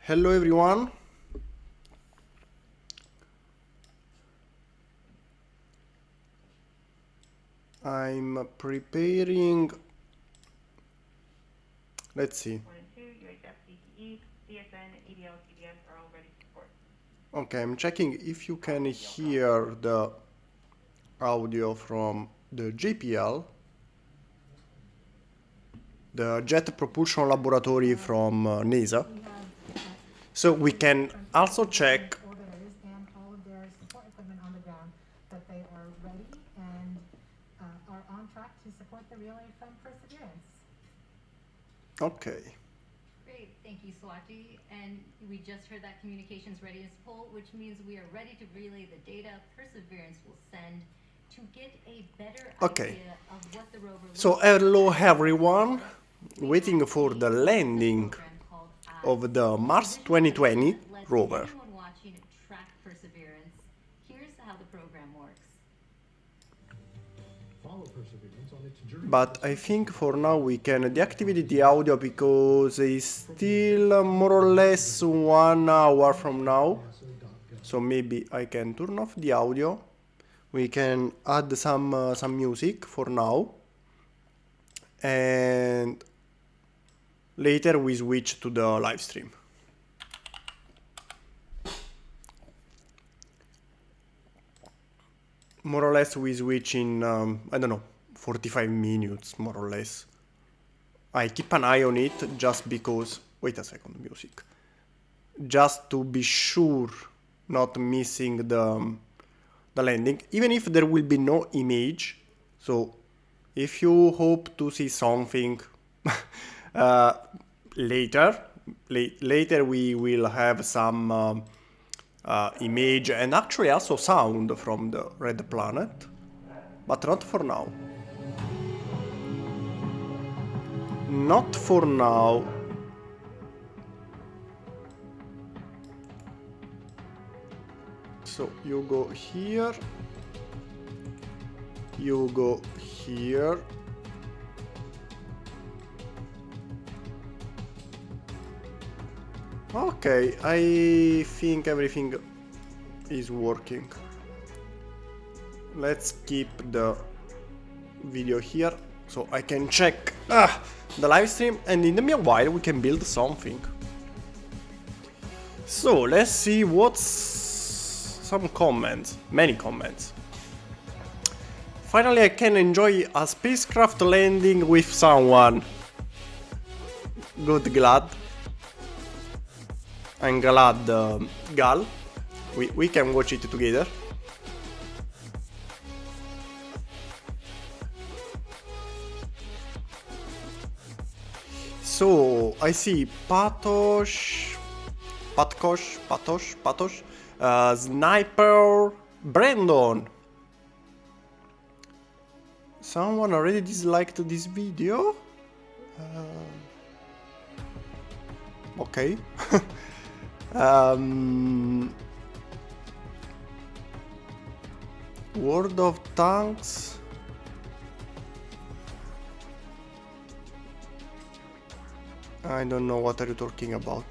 Hello everyone. I'm preparing. Let's see. Okay, I'm checking if you can hear the audio from the JPL, the Jet Propulsion Laboratory from NASA. So we can also check. And all of their support equipment on the ground, that they are ready and are on track to support the relay from Perseverance. Okay. Great, thank you, Swati. And we just heard that communications readiness poll, which means we are ready to relay the data Perseverance will send to get a better idea of what the rover looks So hello everyone, waiting for the landing of the Mars 2020 rover. Anyone watching track Perseverance. Here's how the program works. But I think for now we can deactivate the audio because it's still more or less 1 hour from now. So maybe I can turn off the audio. We can add some music for now. And later we switch to the live stream. More or less we switch in, I don't know, 45 minutes, more or less. I keep an eye on it just because... Wait a second, music. Just to be sure not missing the landing, even if there will be no image. So if you hope to see something later we will have some image and actually also sound from the red planet, but not for now. Not for now. So you go here, you go here. Okay, I think everything is working. Let's keep the video here so I can check the live stream, and in the meanwhile we can build something. So let's see what's some comments, many comments. Finally I can enjoy a spacecraft landing with someone. Good, glad. I'm glad, Gal. We can watch it together. So I see Patosh, Sniper, Brandon. Someone already disliked this video. Okay. World of Tanks. I don't know what are you talking about.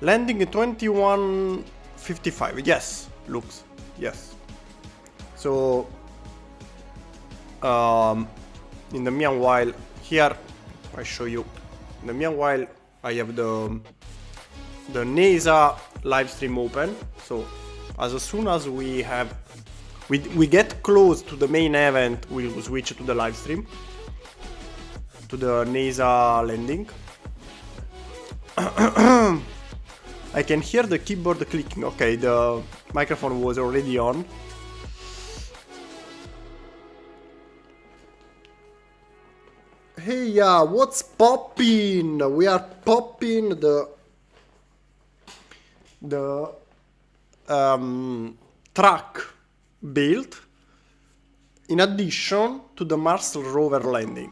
Landing 21:55. Yes, looks. Yes. So in the meanwhile, here I show you. In the meanwhile, I have the NASA live stream open. So as soon as we get close to the main event, we'll switch to the live stream, to the NASA landing. I can hear the keyboard clicking. Okay, the microphone was already on. Hey, what's poppin'? We are popping the track build in addition to the Mars rover landing.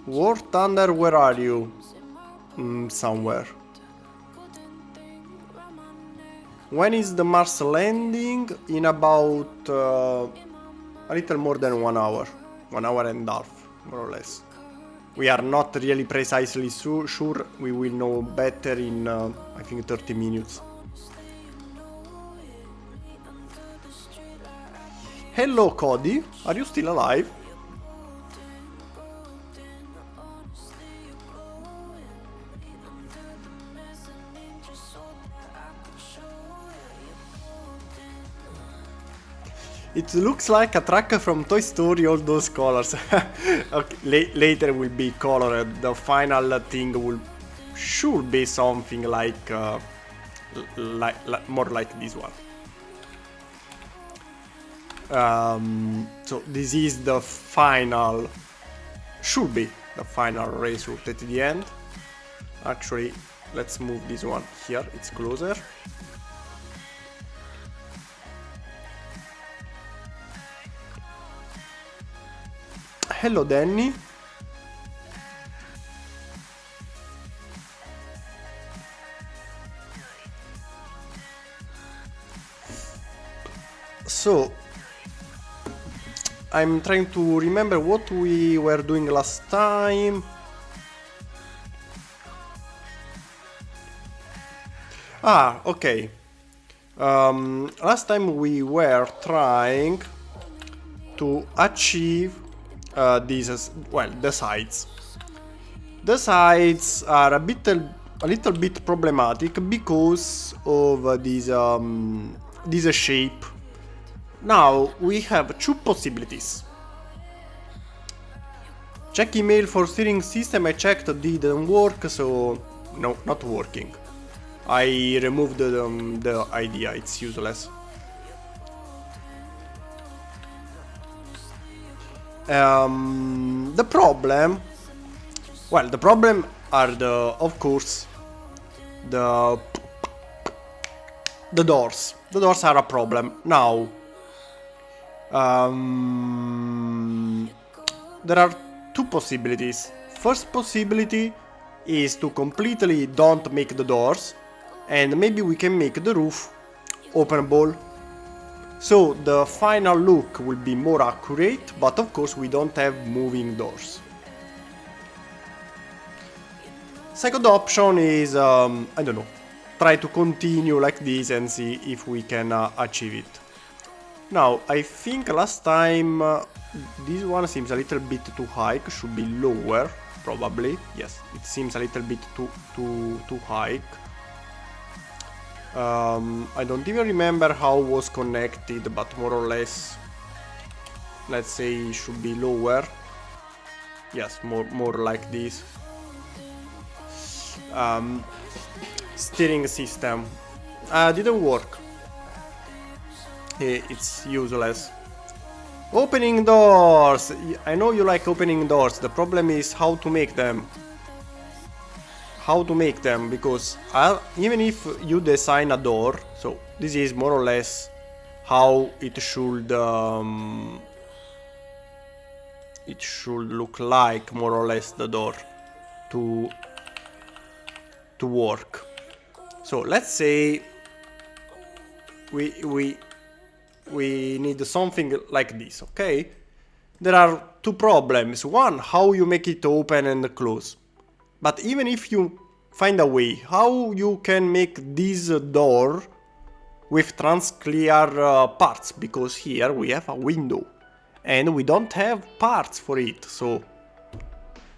War Thunder, where are you? Somewhere. When is the Mars landing? In about a little more than 1 hour. 1 hour and a half, more or less. We are not really precisely sure. We will know better in, I think, 30 minutes. Hello, Cody. Are you still alive? It looks like a truck from Toy Story, all those colors. Okay, later will be colored. The final thing should be something like, more like this one. So this is the final, should be the final race route at the end. Actually, let's move this one here, it's closer. Hello Danny. So I'm trying to remember what we were doing last time. Ah, okay. Last time we were trying to achieve these, well, the sides. The sides are a little bit problematic because of this shape. Now we have two possibilities. Check email for steering system. I checked, didn't work, so no, not working. I removed the idea, it's useless. The problem, well, the problem are of course, the doors. The doors are a problem. Now, there are two possibilities. First possibility is to completely don't make the doors, and maybe we can make the roof openable. So the final look will be more accurate, but of course we don't have moving doors. Second option is, I don't know, try to continue like this and see if we can achieve it. Now, I think last time this one seems a little bit too high, should be lower, probably. Yes, it seems a little bit too high. I don't even remember how it was connected, but more or less, let's say it should be lower. Yes, more like this. Steering system didn't work. It's useless. Opening doors. I know you like opening doors. The problem is how to make them. How to make them, because even if you design a door, so this is more or less how it should look like, more or less, the door to work. So let's say we need something like this, okay? There are two problems. One, how you make it open and close. But even if you find a way, how you can make this door with transclear parts, because here we have a window and we don't have parts for it. So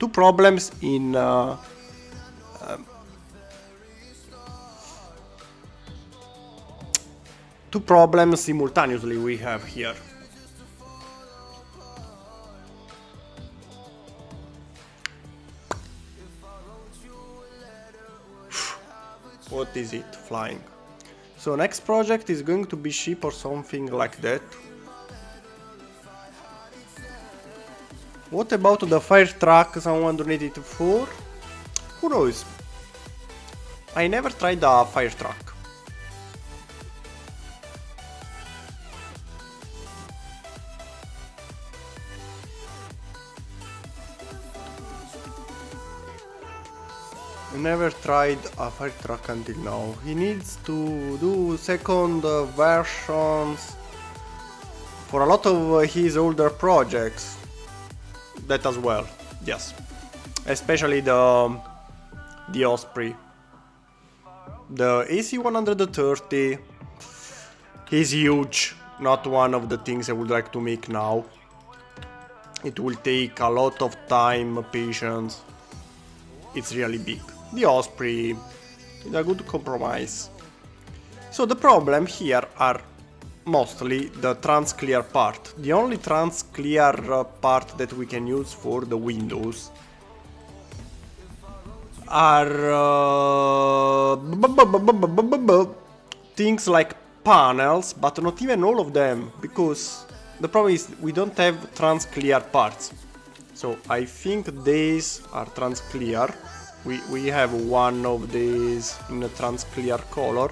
two problems in two problems simultaneously we have here. What is it? Flying. So next project is going to be ship or something like that. What about the fire truck someone donated for? Who knows? I never tried a fire truck. Never tried a fire truck until now. He needs to do second versions for a lot of his older projects. that as well. Yes, especially the Osprey. The AC130 is huge. Not one of the things I would like to make now. It will take a lot of time, patience. It's really big. The Osprey is a good compromise. So the problem here are mostly the trans-clear part. The only trans-clear part that we can use for the windows are things like panels, but not even all of them, because the problem is we don't have trans-clear parts. So I think these are trans-clear. We have one of these in a trans-clear color.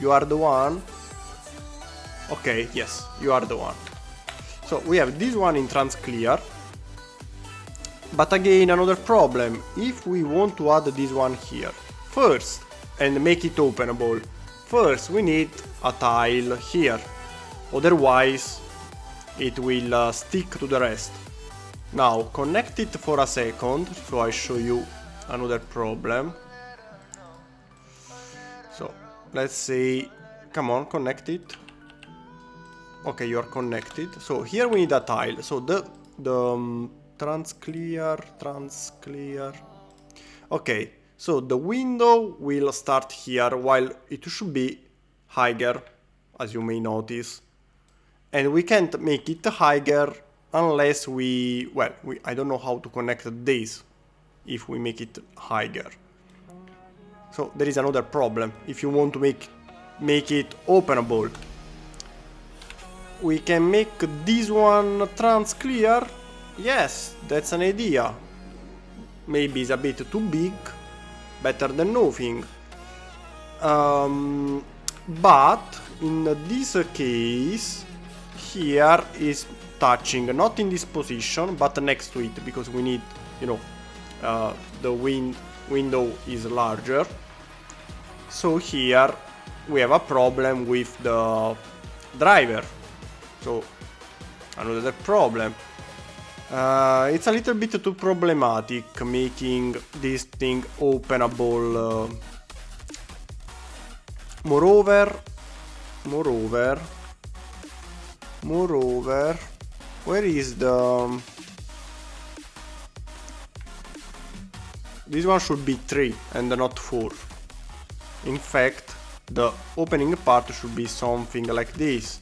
You are the one? Okay, yes, you are the one. So we have this one in trans-clear. But again, another problem. If we want to add this one here, first, and make it openable, first we need a tile here. Otherwise, it will stick to the rest. Now, connect it for a second, so I show you another problem. So, let's say, come on, connect it. Okay, you are connected. So here we need a tile. So the trans-clear. Okay, so the window will start here while it should be higher, as you may notice. And we can't make it higher unless I don't know how to connect this if we make it higher. So there is another problem. If you want to make it openable, we can make this one trans-clear. Yes, that's an idea. Maybe it's a bit too big. Better than nothing. But in this case, here is touching, not in this position, but next to it, because we need, the window is larger. So here we have a problem with the driver. So another problem. It's a little bit too problematic making this thing openable. Moreover, where is the... This one should be 3 and not 4. In fact, the opening part should be something like this.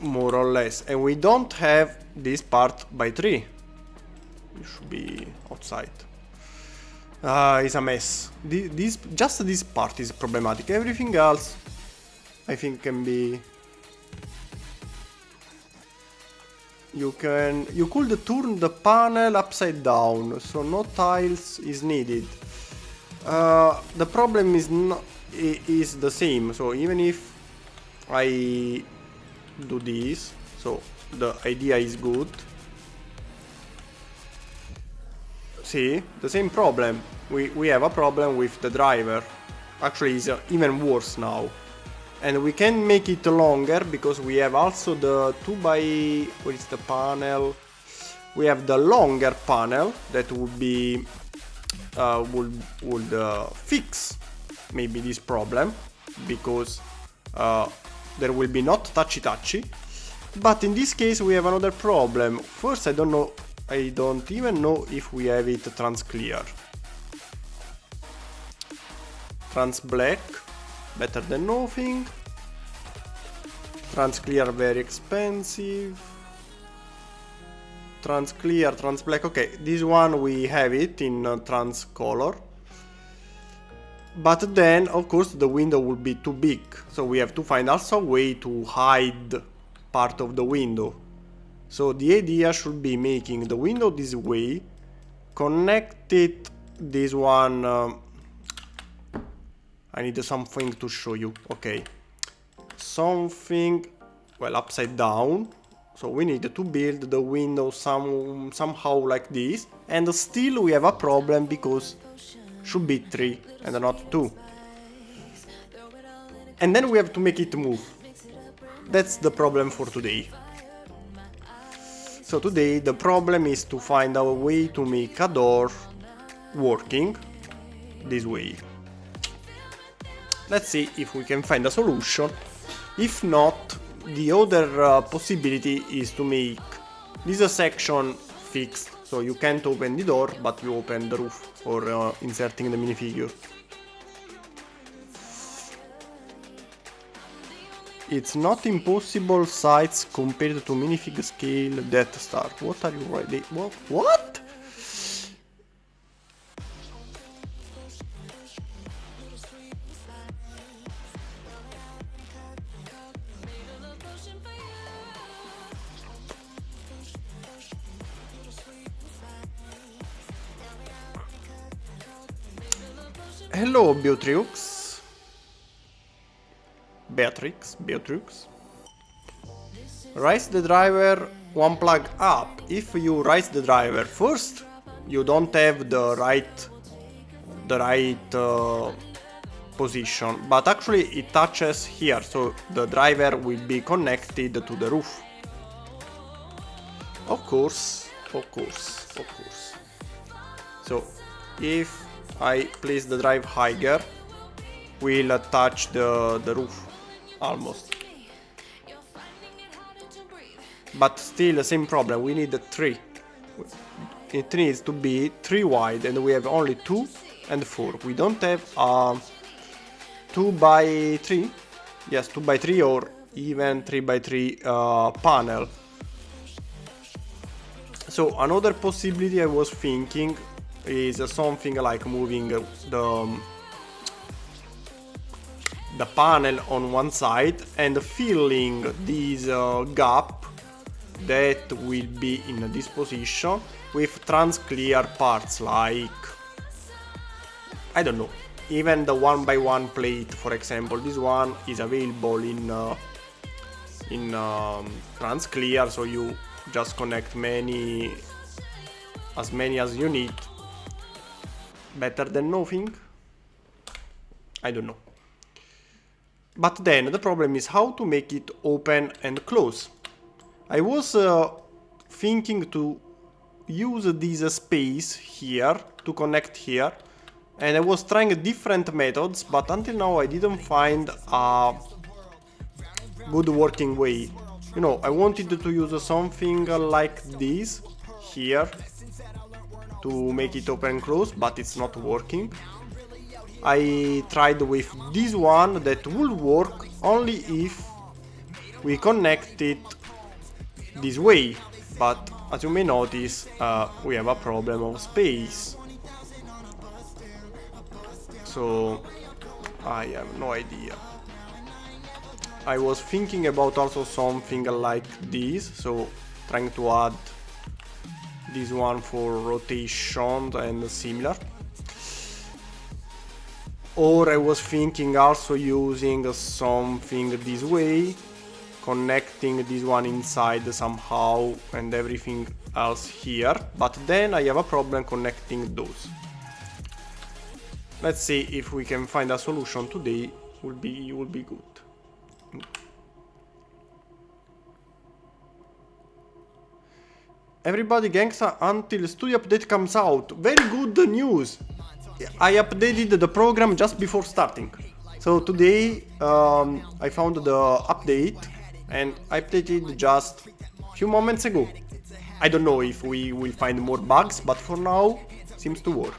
More or less. And we don't have this part by 3. It should be outside. It's a mess. Just this part is problematic. Everything else, I think, can be... You could turn the panel upside down, so no tiles is needed. The problem is the same. So even if I do this, so the idea is good. See, the same problem. We have a problem with the driver. Actually, it's even worse now. And we can make it longer because we have also the 2x... Where is the panel? We have the longer panel that would be... would fix maybe this problem. Because there will be not touchy-touchy. But in this case we have another problem. First, I don't even know if we have it trans-clear. Trans-black. Better than nothing. Trans-clear, very expensive. Trans-clear, trans-black. Okay, this one we have it in trans-color. But then, of course, the window will be too big. So we have to find also a way to hide part of the window. So the idea should be making the window this way. Connect it, this one... I need something to show you. Okay. Something, well, upside down. So we need to build the window somehow like this. And still we have a problem because should be 3 and not 2. And then we have to make it move. That's the problem for today. So today the problem is to find a way to make a door working this way. Let's see if we can find a solution. If not, the other possibility is to make this section fixed, so you can't open the door but you open the roof for inserting the minifigure. It's not impossible size compared to minifig scale Death Star. What are you ready? What? Hello, Beatrix. Raise the driver one plug up. If you raise the driver first, you don't have the right position, but actually it touches here, so the driver will be connected to the roof. Of course. So if I place the drive higher, will touch the roof almost. But still the same problem, we need 3. It needs to be 3 wide and we have only 2 and 4. We don't have 2 by 3? Yes, 2 by 3 or even 3 by 3 panel. So another possibility I was thinking is something like moving the panel on one side and filling this gap that will be in this position with trans clear parts, like, I don't know, even the 1x1 plate, for example. This one is available in trans clear, so you just connect as many as you need. Better than nothing? I don't know. But then the problem is how to make it open and close. I was thinking to use this space here to connect here, and I was trying different methods, but until now I didn't find a good working way. You know, I wanted to use something like this here to make it open and close, but it's not working. I tried with this one that will work only if we connect it this way, but as you may notice, we have a problem of space. So I have no idea. I was thinking about also something like this, so trying to add this one for rotation and similar. Or I was thinking also using something this way, connecting this one inside somehow and everything else here, but then I have a problem connecting those. Let's see if we can find a solution today. Will be good. Everybody gangsta until studio update comes out. Very good news. I updated the program just before starting. So today I found the update and I updated just a few moments ago. I don't know if we will find more bugs, but for now seems to work.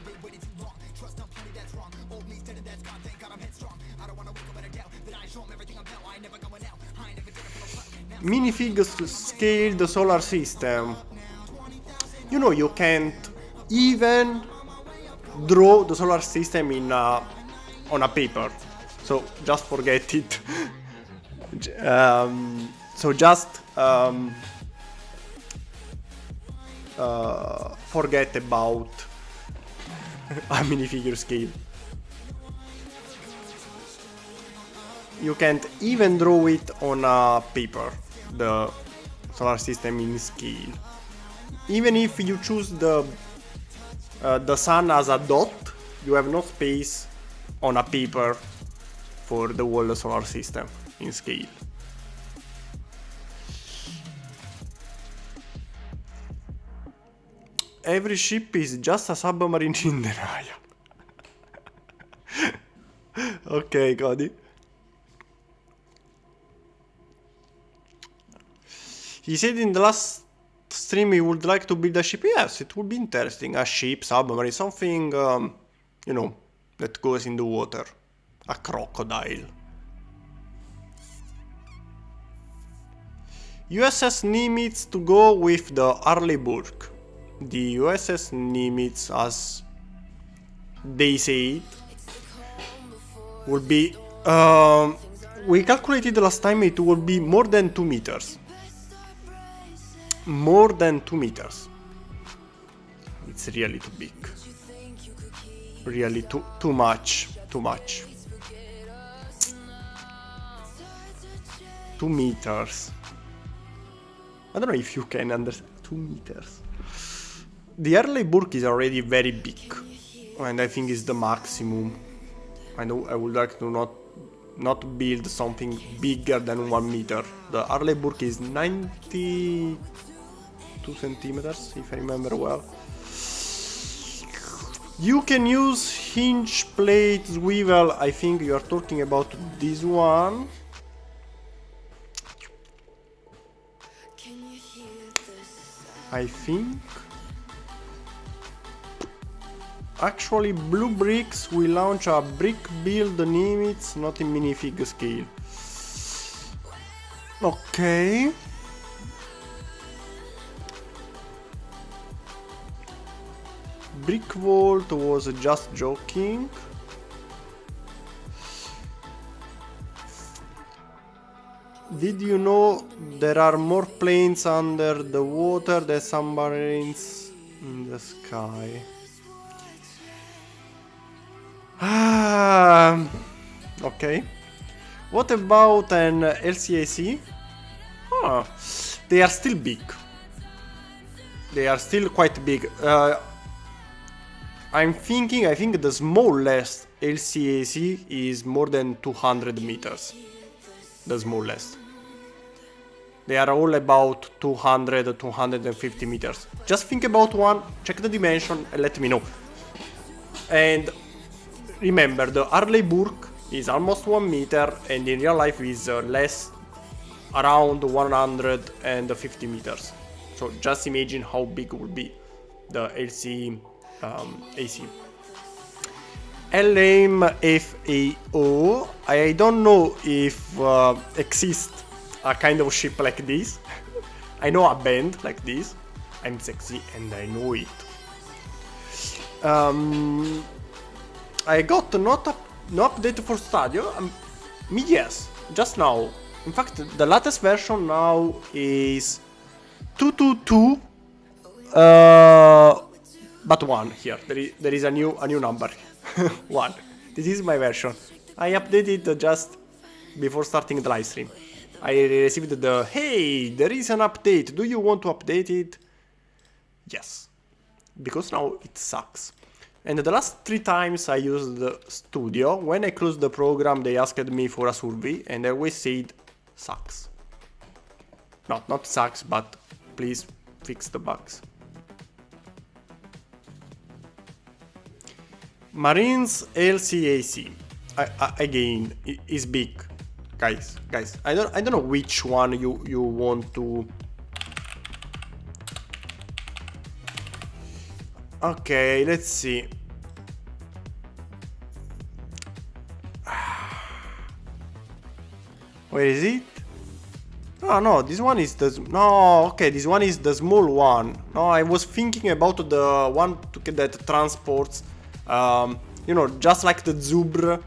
Minifig scale the solar system. You know, you can't even draw the solar system in on a paper, so just forget it. So just forget about a minifigure scale. You can't even draw it on a paper, the solar system in scale. Even if you choose the sun as a dot, you have no space on a paper for the whole solar system in scale. every ship is just a submarine in denial. Okay, Cody. He said in the last stream he would like to build a ship. Yes, it would be interesting. A ship, submarine, something, you know, that goes in the water. A crocodile. USS Nimitz to go with the Arleigh-Burke. The USS Nimitz, as they say it, would be... we calculated last time it would be more than 2 meters. More than 2 meters. It's really too big. Really too much. Too much. 2 meters. I don't know if you can understand. 2 meters. The Arleigh-Burke is already very big. And I think it's the maximum. I know I would like to not build something bigger than 1 meter. The Arleigh-Burke is 92 centimeters, if I remember well. You can use hinge plate swivel. I think you are talking about this one. I think. Actually, blue bricks will launch a brick build Nimitz, not in minifig scale. Okay. Brick Vault was just joking. Did you know there are more planes under the water than submarines in the sky? Okay. What about an LCAC? They are still big. They are still quite big. I think the smallest LCAC is more than 200 meters. The smallest. They are all about 200, 250 meters. Just think about one, check the dimension and let me know. And remember, the Arleigh-Burke is almost 1 meter and in real life is less, around 150 meters. So just imagine how big will be the LC AC. LMFAO. I don't know if exists a kind of ship like this. I know a band like this. I'm sexy and I know it. I got no update for Stadio. Me yes, just now. In fact, the latest version now is 222. But 1 here. There is a new number. 1. This is my version. I updated just before starting the live stream. I received the hey, there is an update. Do you want to update it? Yes. Because now it sucks. And the last 3 times I used the studio, when I closed the program they asked me for a survey and I always said sucks. No, not sucks, but please fix the bugs. Marines LCAC again is big, guys. I don't know which one you want to. Okay, let's see. Where is it? Oh no, this one is the okay, this one is the small one. No, I was thinking about the one that transports. You know, just like the Zubr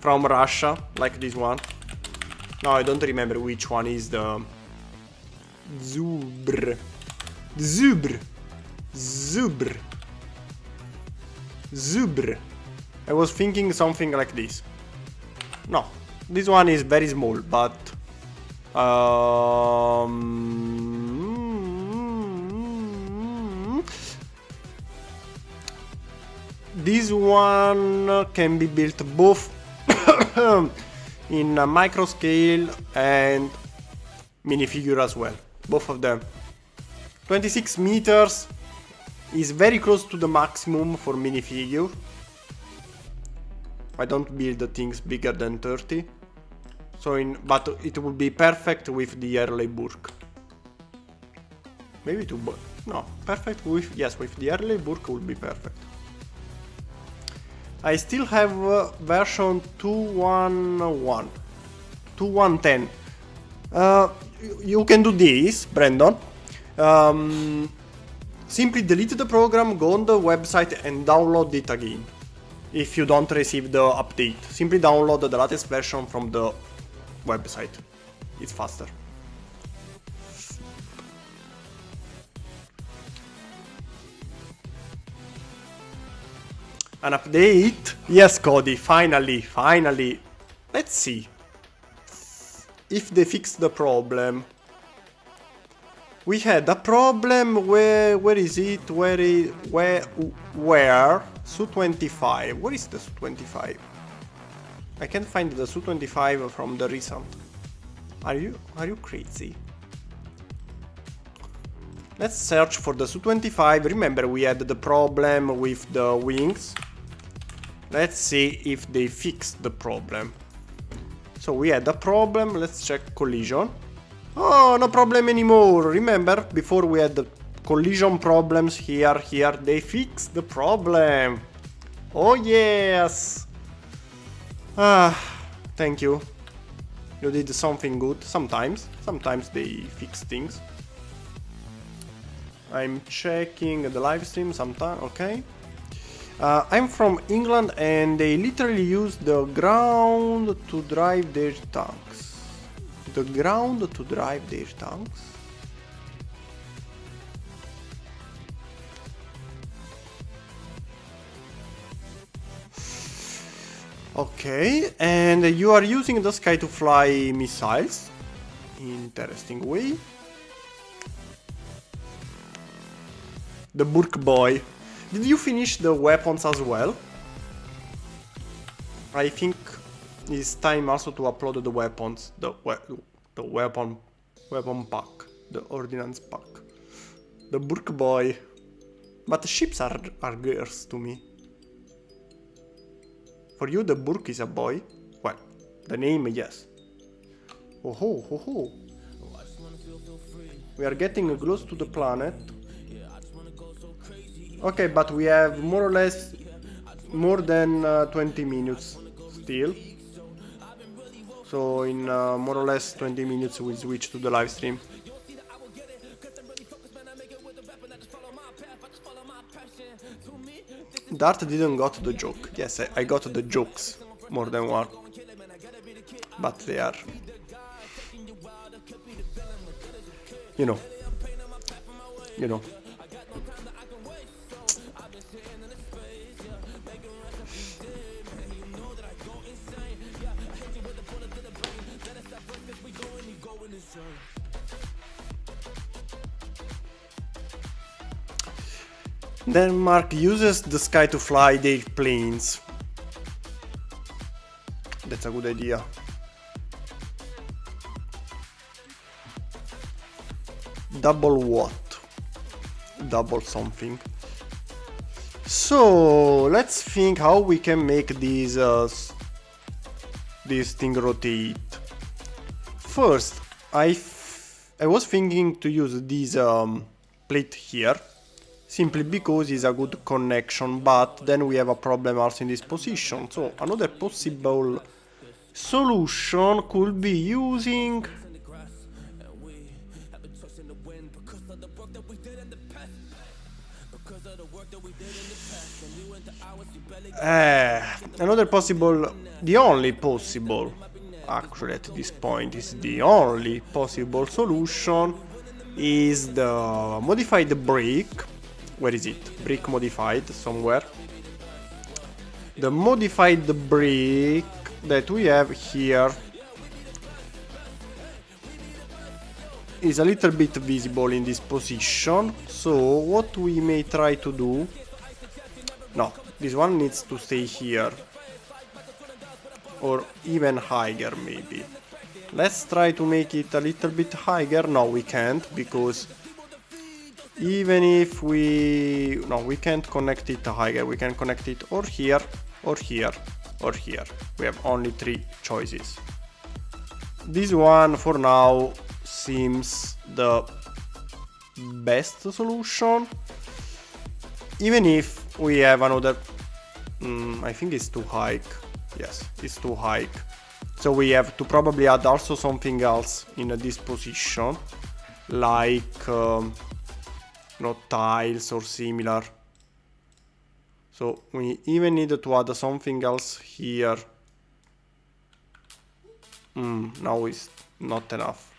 from Russia, like this one. No, I don't remember which one is the Zubr. Zubr. I was thinking something like this. No, this one is very small, but this one can be built both in a micro scale and minifigure as well. Both of them. 26 meters. is very close to the maximum for minifigure. I don't build things bigger than 30. But it would be perfect with the early Burk. Maybe no, perfect with, yes, with the early Burk would be perfect. I still have version 2.1.1, 2.1.10. You can do this, Brandon. Simply delete the program, go on the website and download it again. If you don't receive the update, simply download the latest version from the website. It's faster. An update? Yes, Cody, finally. Let's see if they fix the problem. We had a problem where is it? Where? Su-25. Where is the Su-25? I can't find the Su-25 from the recent. Are you crazy? Let's search for the Su-25. Remember we had the problem with the wings. Let's see if they fixed the problem. So we had a problem. Let's check collision. Oh, no problem anymore. Remember, before we had the collision problems here. They fixed the problem. Oh, yes. Thank you. You did something good. Sometimes they fix things. I'm checking the live stream sometime. Okay. I'm from England and they literally use the ground to drive their tanks. The ground to drive their tanks? Okay, and you are using the sky to fly missiles. Interesting way. The Burk boy. Did you finish the weapons as well? I think it's time also to upload the weapons, the weapon pack, the ordnance pack. The Burk boy. But ships are girls to me. For you the Burk is a boy? Well, the name, yes. Oh ho ho ho. We are getting close to the planet. Okay, but we have more or less more than 20 minutes still. So in more or less 20 minutes we switch to the live stream. Dart didn't got the joke. Yes, I got the jokes. More than one. But they are... You know. Denmark uses the sky to fly their planes. That's a good idea. Double what? Double something. So let's think how we can make this thing rotate. First, I was thinking to use this plate here, simply because it's a good connection, but then we have a problem also in this position. So another possible solution could be using another possible, the only possible, actually at this point is the only possible solution is the modified brick. Where is it? Brick modified somewhere. The modified brick that we have here is a little bit visible in this position. So what we may try to do, no, this one needs to stay here or even higher maybe. Let's try to make it a little bit higher. No, we can't, because even if we... No, we can't connect it higher. We can connect it or here, or here, or here. We have only 3 choices. This one for now seems the best solution, even if we have another... I think it's too high. Yes, it's too high. So we have to probably add also something else in this position, like tiles or similar. So we even need to add something else here. Now it's not enough.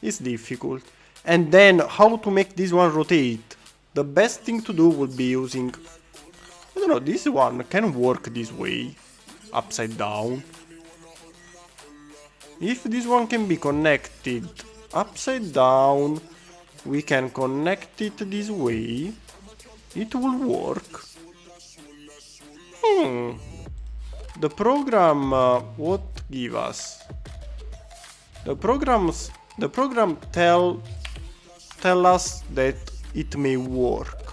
It's difficult. And then how to make this one rotate? The best thing to do would be using... I don't know, this one can work this way, upside down. If this one can be connected upside down, we can connect it this way. It will work. The program, what give us? The program tell us that it may work.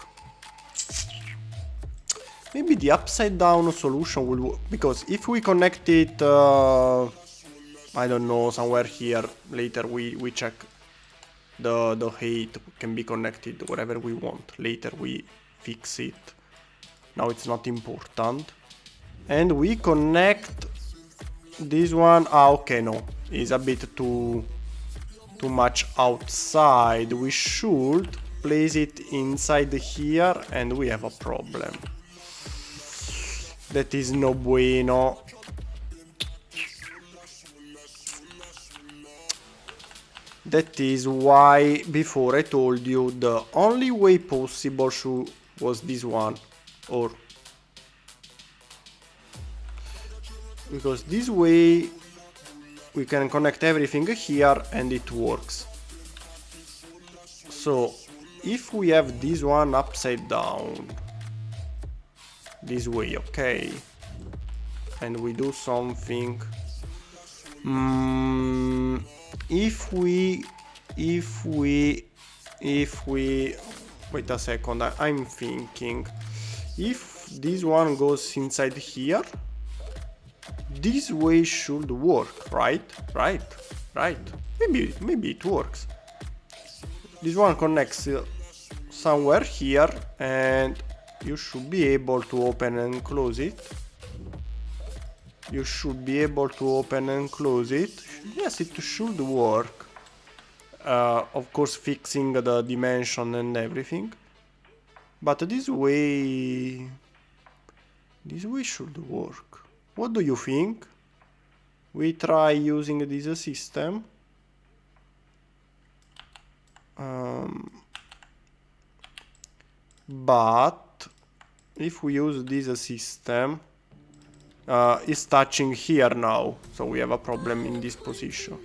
Maybe the upside down solution will work, because if we connect it, I don't know, somewhere here, later we check the height can be connected wherever we want. Later we fix it. Now it's not important. And we connect this one. Okay, no, it's a bit too much outside. We should place it inside here, and we have a problem. That is no bueno. That is why before I told you the only way possible was this one, or because this way we can connect everything here and it works. So if we have this one upside down this way, okay, and we do something, if we wait a second, I'm thinking, if this one goes inside here, this way should work, right? Maybe it works. This one connects somewhere here, and you should be able to open and close it. You should be able to open and close it. Yes, it should work. Of course, fixing the dimension and everything. But this way should work. What do you think? We try using this system. But if we use this system, it's touching here now, so we have a problem in this position.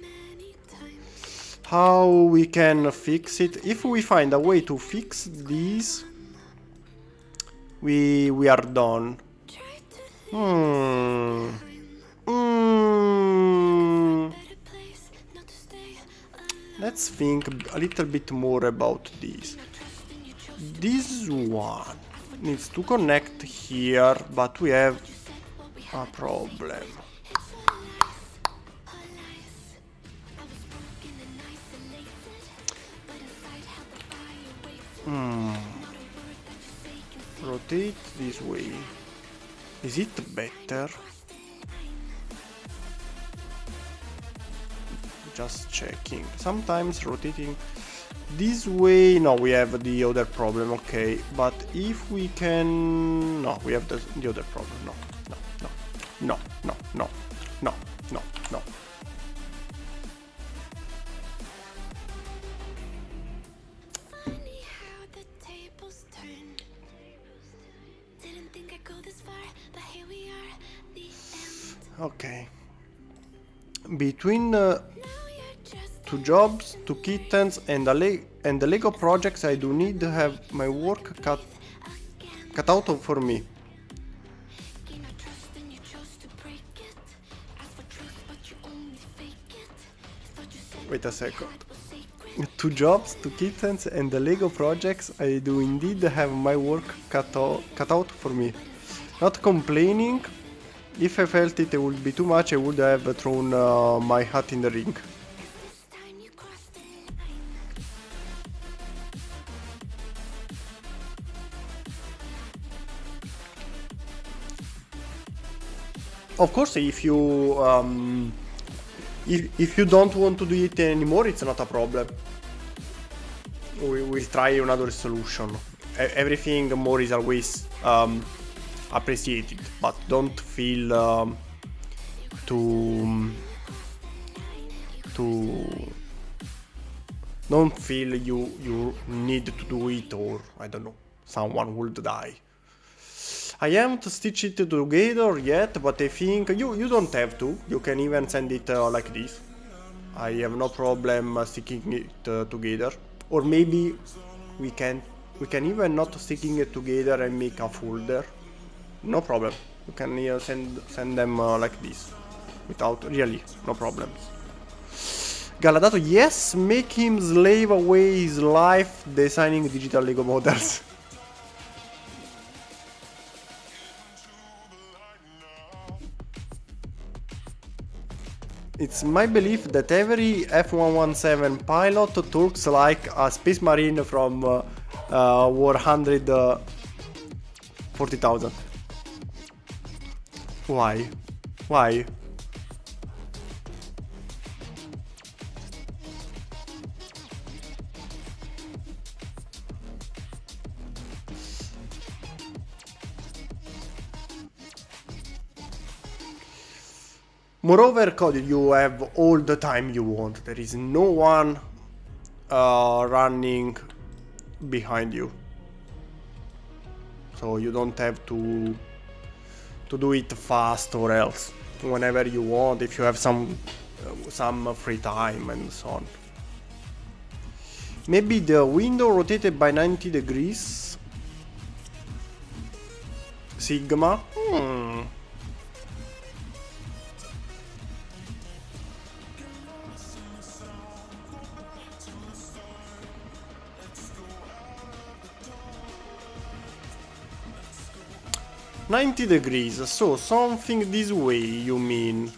How we can fix it? If we find a way to fix this, we are done. Let's think a little bit more about this. This one needs to connect here, but we have a problem. Rotate this way. Is it better? Just checking. Sometimes rotating this way. No, we have the other problem. Okay, but if we can... No, we have the other problem. No. Okay. Between 2 jobs, 2 kittens, and the Lego projects, I do need to have my work cut out for me. Wait a second. 2 jobs, 2 kittens, and the Lego projects. I do indeed have my work cut out for me. Not complaining. If I felt it would be too much, I would have thrown my hat in the ring. Of course, if you if you don't want to do it anymore, it's not a problem. We'll try another solution. Everything more is always appreciated, but don't feel don't feel you need to do it, or I don't know, someone will die. I haven't stitched it together yet, but I think you don't have to. You can even send it like this. I have no problem sticking it together. Or maybe we can even not sticking it together and make a folder. No problem. You can send them like this, without really no problems. Galadato, yes, make him slave away his life designing digital Lego models. It's my belief that every F-117 pilot talks like a space marine from War 40,000. Why? Why? Moreover, Cody, you have all the time you want. There is no one running behind you, so you don't have to do it fast or else. Whenever you want, if you have some free time and so on. Maybe the window rotated by 90 degrees. Sigma. 90 degrees, so something this way, you mean?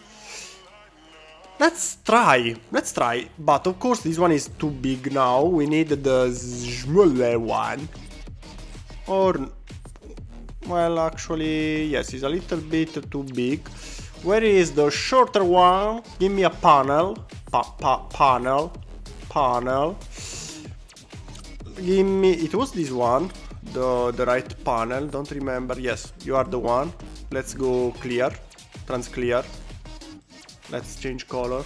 Let's try, but of course this one is too big now, we need the smaller one. Or, well, actually, yes, it's a little bit too big. Where is the shorter one? Give me a panel, panel. Give me, it was this one. The right panel, don't remember. Yes, you are the one. Let's go clear, trans clear. Let's change color.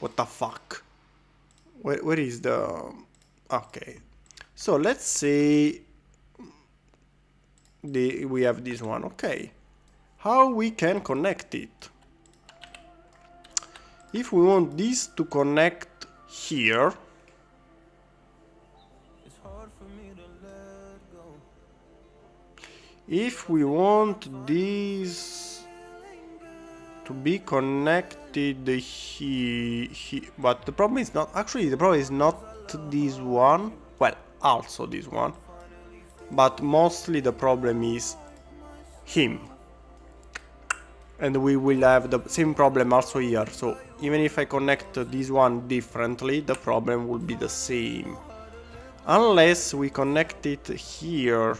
What the fuck? Where is the... Okay, so let's say we have this one. Okay, how we can connect it? If we want this to connect here, if we want this to be connected here, but the problem is not, actually the problem is not this one, well, also this one, but mostly the problem is him. And we will have the same problem also here, so even if I connect this one differently, the problem will be the same. Unless we connect it here.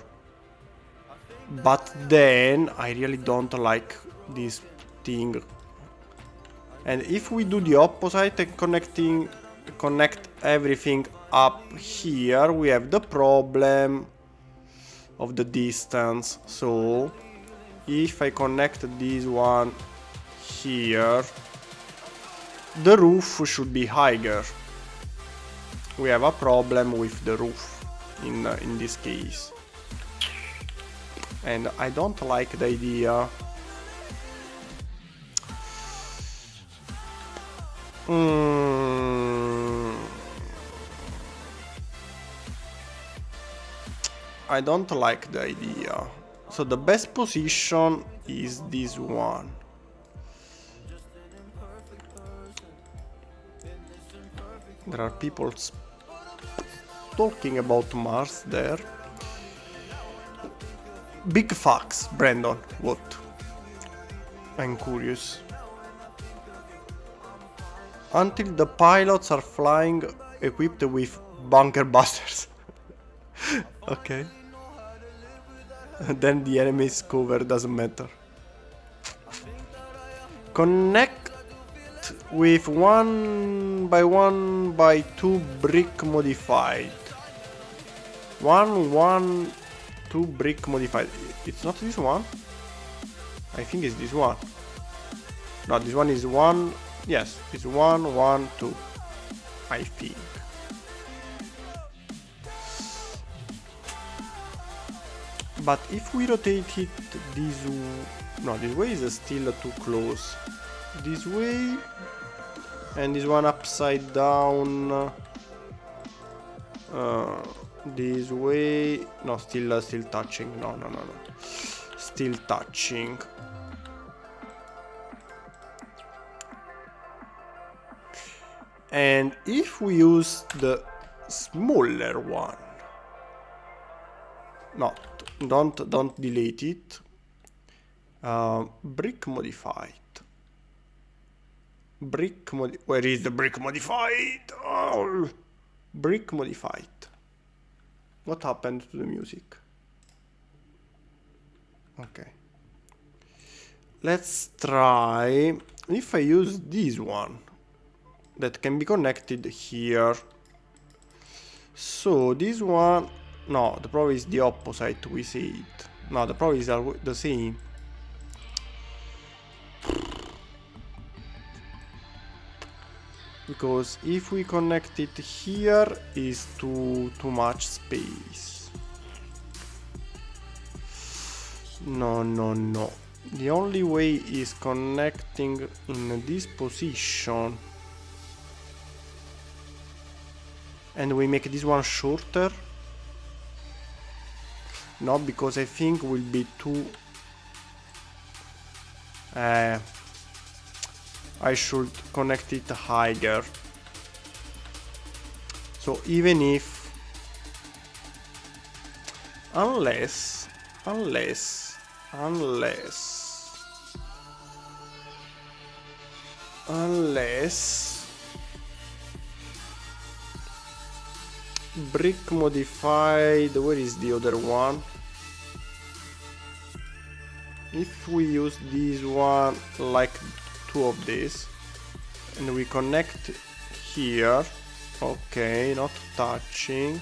But then I really don't like this thing. And if we do the opposite and connect everything up here, we have the problem of the distance. So if I connect this one here, the roof should be higher. We have a problem with the roof in this case. And I don't like the idea. I don't like the idea. So the best position is this one. There are people talking about Mars there. Big facts, Brandon. What? I'm curious. Until the pilots are flying equipped with bunker busters. Okay. Then the enemy's cover doesn't matter. Connect with 1x1x2 brick modified. 1x2 brick modified. It's not this one? I think it's this one. No, this one is 1. Yes, it's 1x1x2. I think. But if we rotate it this way, no, this way is still too close. This way, and this one upside down. This way, no, still touching. No, still touching. And if we use the smaller one, no, don't delete it. Brick modified. Where is the brick modified? Oh, brick modified. What happened to the music? Okay. Let's try if I use this one that can be connected here. So this one, no, the problem is the opposite, we said. No, the problem is the same. Because if we connect it here is too much space. No. The only way is connecting in this position. And we make this one shorter. No, because I think will be too... I should connect it higher. So even if... Unless... Brick modified, where is the other one? If we use this one like two of these and we connect here, okay, not touching,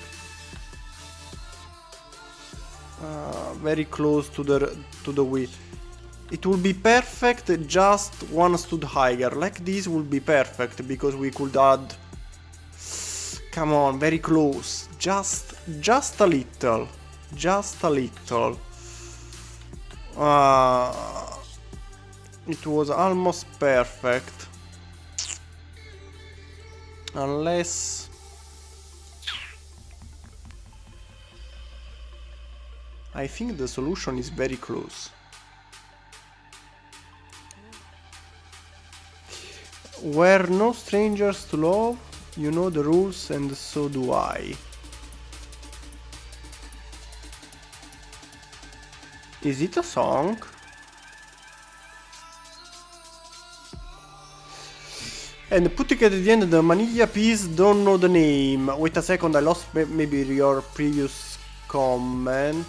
very close to the wheel. It will be perfect, just one stood higher. Like this will be perfect because we could add. Come on, very close. Just a little. It was almost perfect. Unless... I think the solution is very close. We're no strangers to love, you know the rules and so do I. Is it a song? And putting at the end the Manila piece, don't know the name. Wait a second, I lost maybe your previous comment.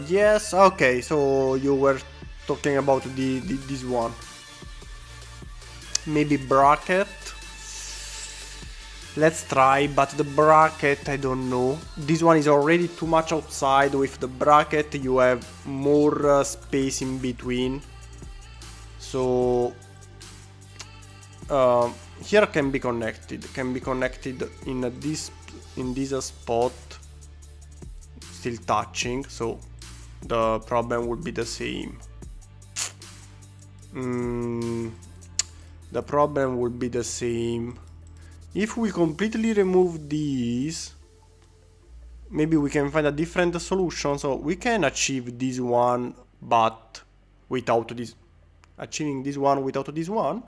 Yes, okay, so you were talking about this one. Maybe bracket. Let's try, but the bracket, I don't know. This one is already too much outside. With the bracket you have more space in between. So here can be connected. In this spot. Still touching, so the problem would be the same. The problem would be the same. If we completely remove these, maybe we can find a different solution. So we can achieve this one, but without this. Achieving this one without this one?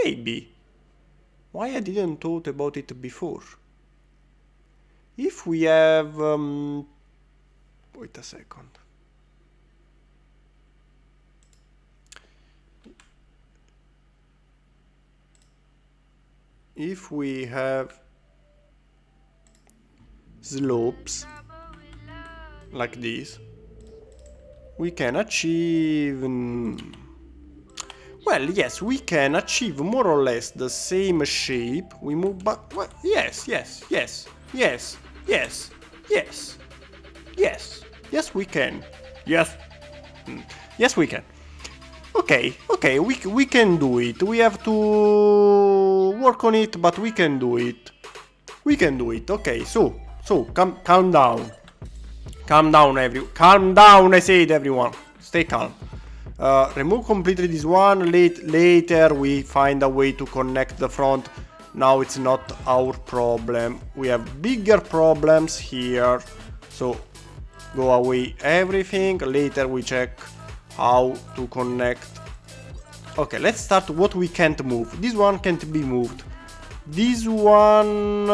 Maybe. Why I didn't thought about it before? If we have... wait a second. If we have slopes like this, we can achieve... well, yes, we can achieve more or less the same shape. We move back... well, yes, yes, yes, yes, yes, yes, yes, yes, we can. Yes, yes, we can. Okay, okay, we can do it. We have to work on it, but we can do it. We can do it. Okay, so calm down. Calm down, I said, everyone. Stay calm. Remove completely this one. Later we find a way to connect the front. Now it's not our problem. We have bigger problems here. So go away everything. Later we check how to connect. Okay, let's start what we can't move. This one can't be moved. This one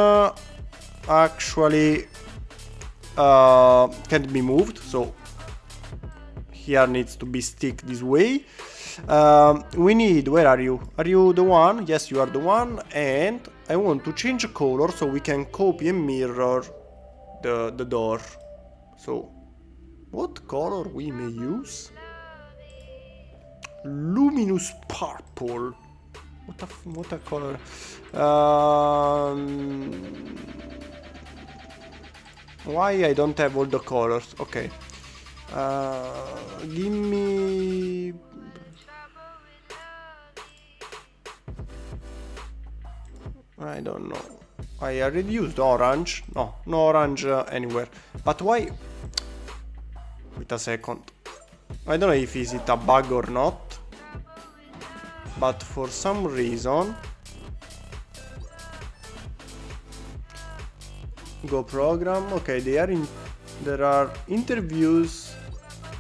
actually can't be moved, so here needs to be stick this way. We need, where are you? Are you the one? Yes, you are the one. And I want to change color so we can copy and mirror the door. So what color we may use? Luminous purple. What a color. Why I don't have all the colors? Okay. Give me... I don't know. I already used orange. No orange anywhere. But why? Wait a second. I don't know if is it a bug or not. But for some reason... Go program. Okay, there are interviews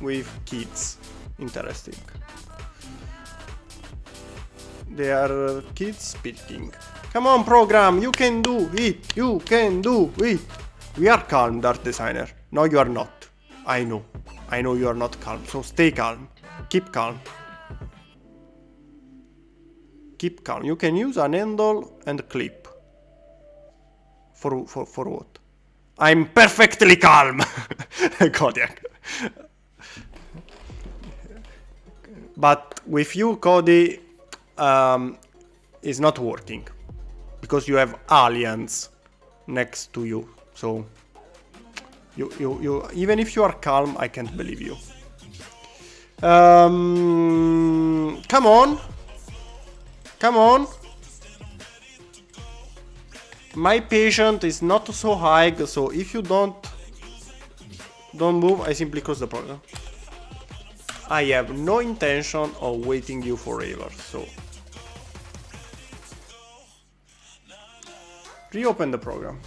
with kids. Interesting. They are kids speaking. Come on, program, you can do it. You can do it. We are calm, Dark Designer. No, you are not. I know you are not calm. So stay calm. Keep calm. Keep calm. You can use an handle and clip. For what? I'm perfectly calm. Kodiak. But with you, Cody, is not working because you have aliens next to you. So you even if you are calm, I can't believe you. Come on. My patience is not so high, so if you don't move, I simply close the program. I have no intention of waiting you forever, so reopen the program.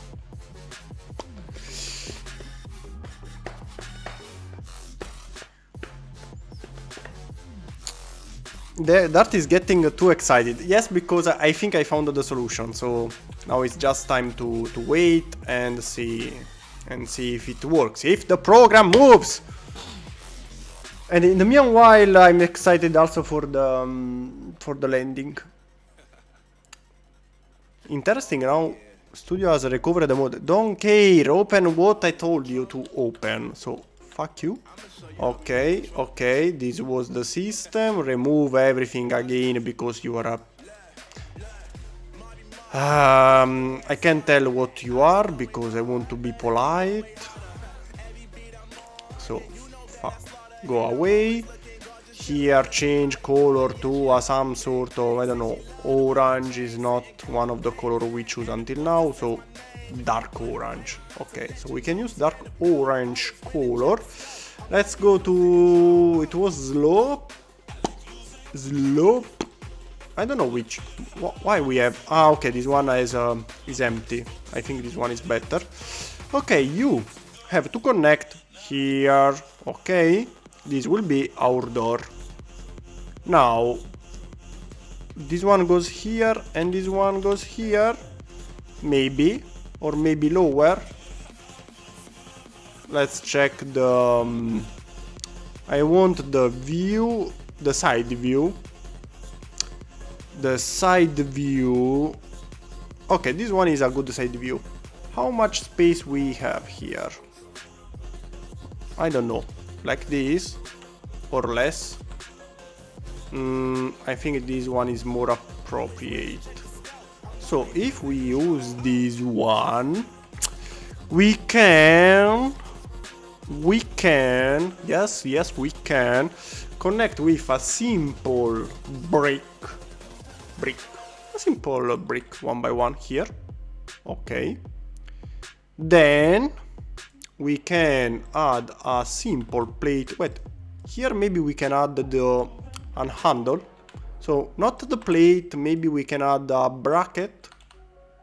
Dart is getting too excited. Yes, because I think I found the solution. So now it's just time to wait and see if it works. If the program moves. And in the meanwhile, I'm excited also for the landing. Interesting. Now Studio has recovered the mode. Don't care. Open what I told you to open. So fuck you. Okay, this was the system. Remove everything again because you are up. I can't tell what you are because I want to be polite. So, go away. Here, change color to some sort of, I don't know, orange is not one of the color we choose until now, so dark orange. Okay, so we can use dark orange color. Let's go to... it was slope. I don't know which... why we have... okay, this one is empty. I think this one is better. Okay, you have to connect here. Okay, this will be our door. Now, this one goes here and this one goes here, maybe, or maybe lower. Let's check the I want the view, the side view. The side view. Okay, this one is a good side view. How much space we have here? I don't know, like this or less. I think this one is more appropriate. So if we use this one, we can, yes, we can connect with a simple brick, a simple brick one by one here. Okay. Then we can add a simple plate. Wait, here maybe we can add an handle. So not the plate, maybe we can add a bracket,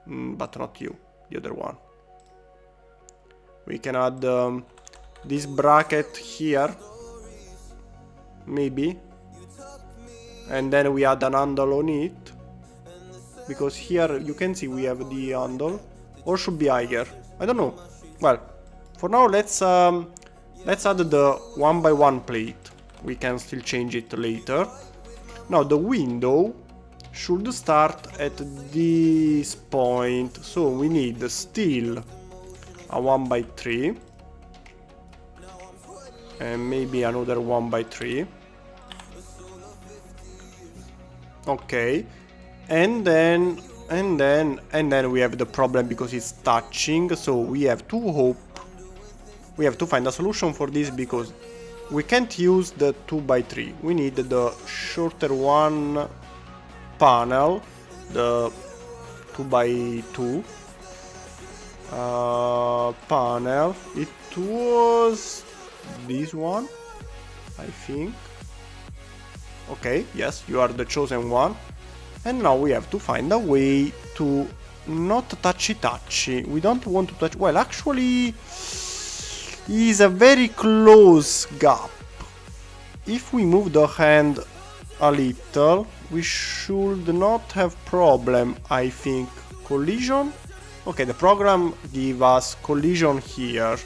but not you, the other one. We can add this bracket here, maybe, and then we add an handle on it, because here you can see we have the handle, or should be higher. I don't know. Well, for now let's add the one by one plate. We can still change it later. Now the window should start at this point, so we need still a 1x3 and maybe another 1x3. Okay, and then we have the problem because it's touching, so we have to find a solution for this, because we can't use the 2x3. We need the shorter one panel, the 2x2 panel. It was this one, I think. Okay, yes, you are the chosen one. And now we have to find a way to not touchy. We don't want to touch. Well, actually, is a very close gap. If we move the hand a little, we should not have problem, I think. Collision? Okay, the program give us collision here.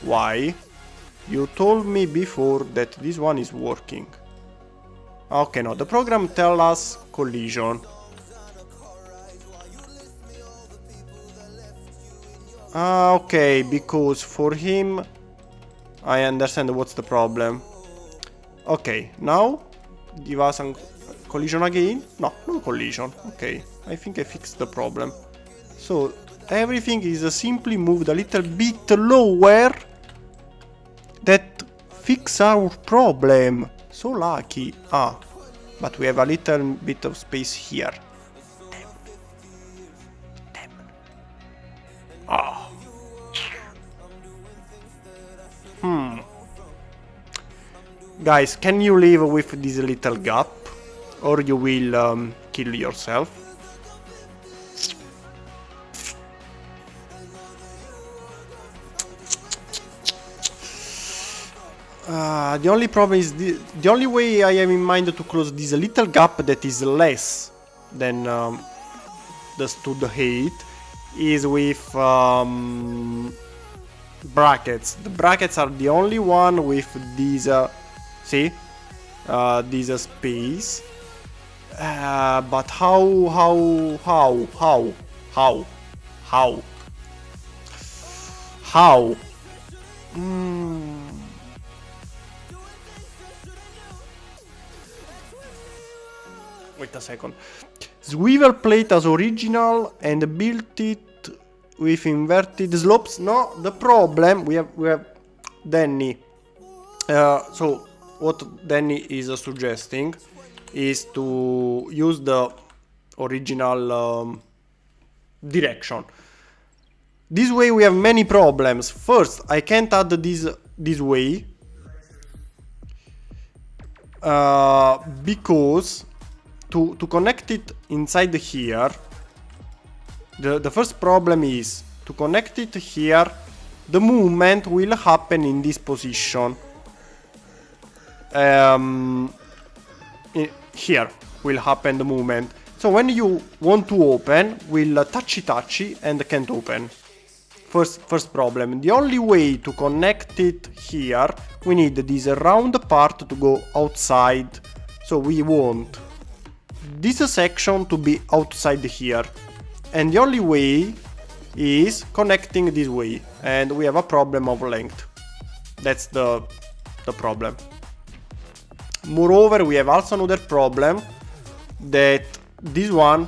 Why? You told me before that this one is working. Okay, no, the program tell us collision. Okay, because for him, I understand what's the problem. Okay, now give us a collision again. No collision. Okay, I think I fixed the problem. So everything is simply moved a little bit lower. That fix our problem. So lucky. But we have a little bit of space here. Damn. Guys, can you live with this little gap? Or you will kill yourself? The only problem is the only way I have in mind to close this little gap that is less than the stud height is with brackets. The brackets are the only one with these, see, this space. But how? Wait a second. Swivel plate as original and built it with inverted slopes. No, the problem we have Danny. So what Danny is suggesting is to use the original direction. This way we have many problems. First, I can't add this way because to connect it inside here, the first problem is to connect it here, the movement will happen in this position. Here, will happen the movement. So when you want to open, will touchy and can't open. First problem. The only way to connect it here, we need this round part to go outside. So we want this section to be outside here. And the only way is connecting this way. And we have a problem of length. That's the problem. Moreover, we have also another problem that this one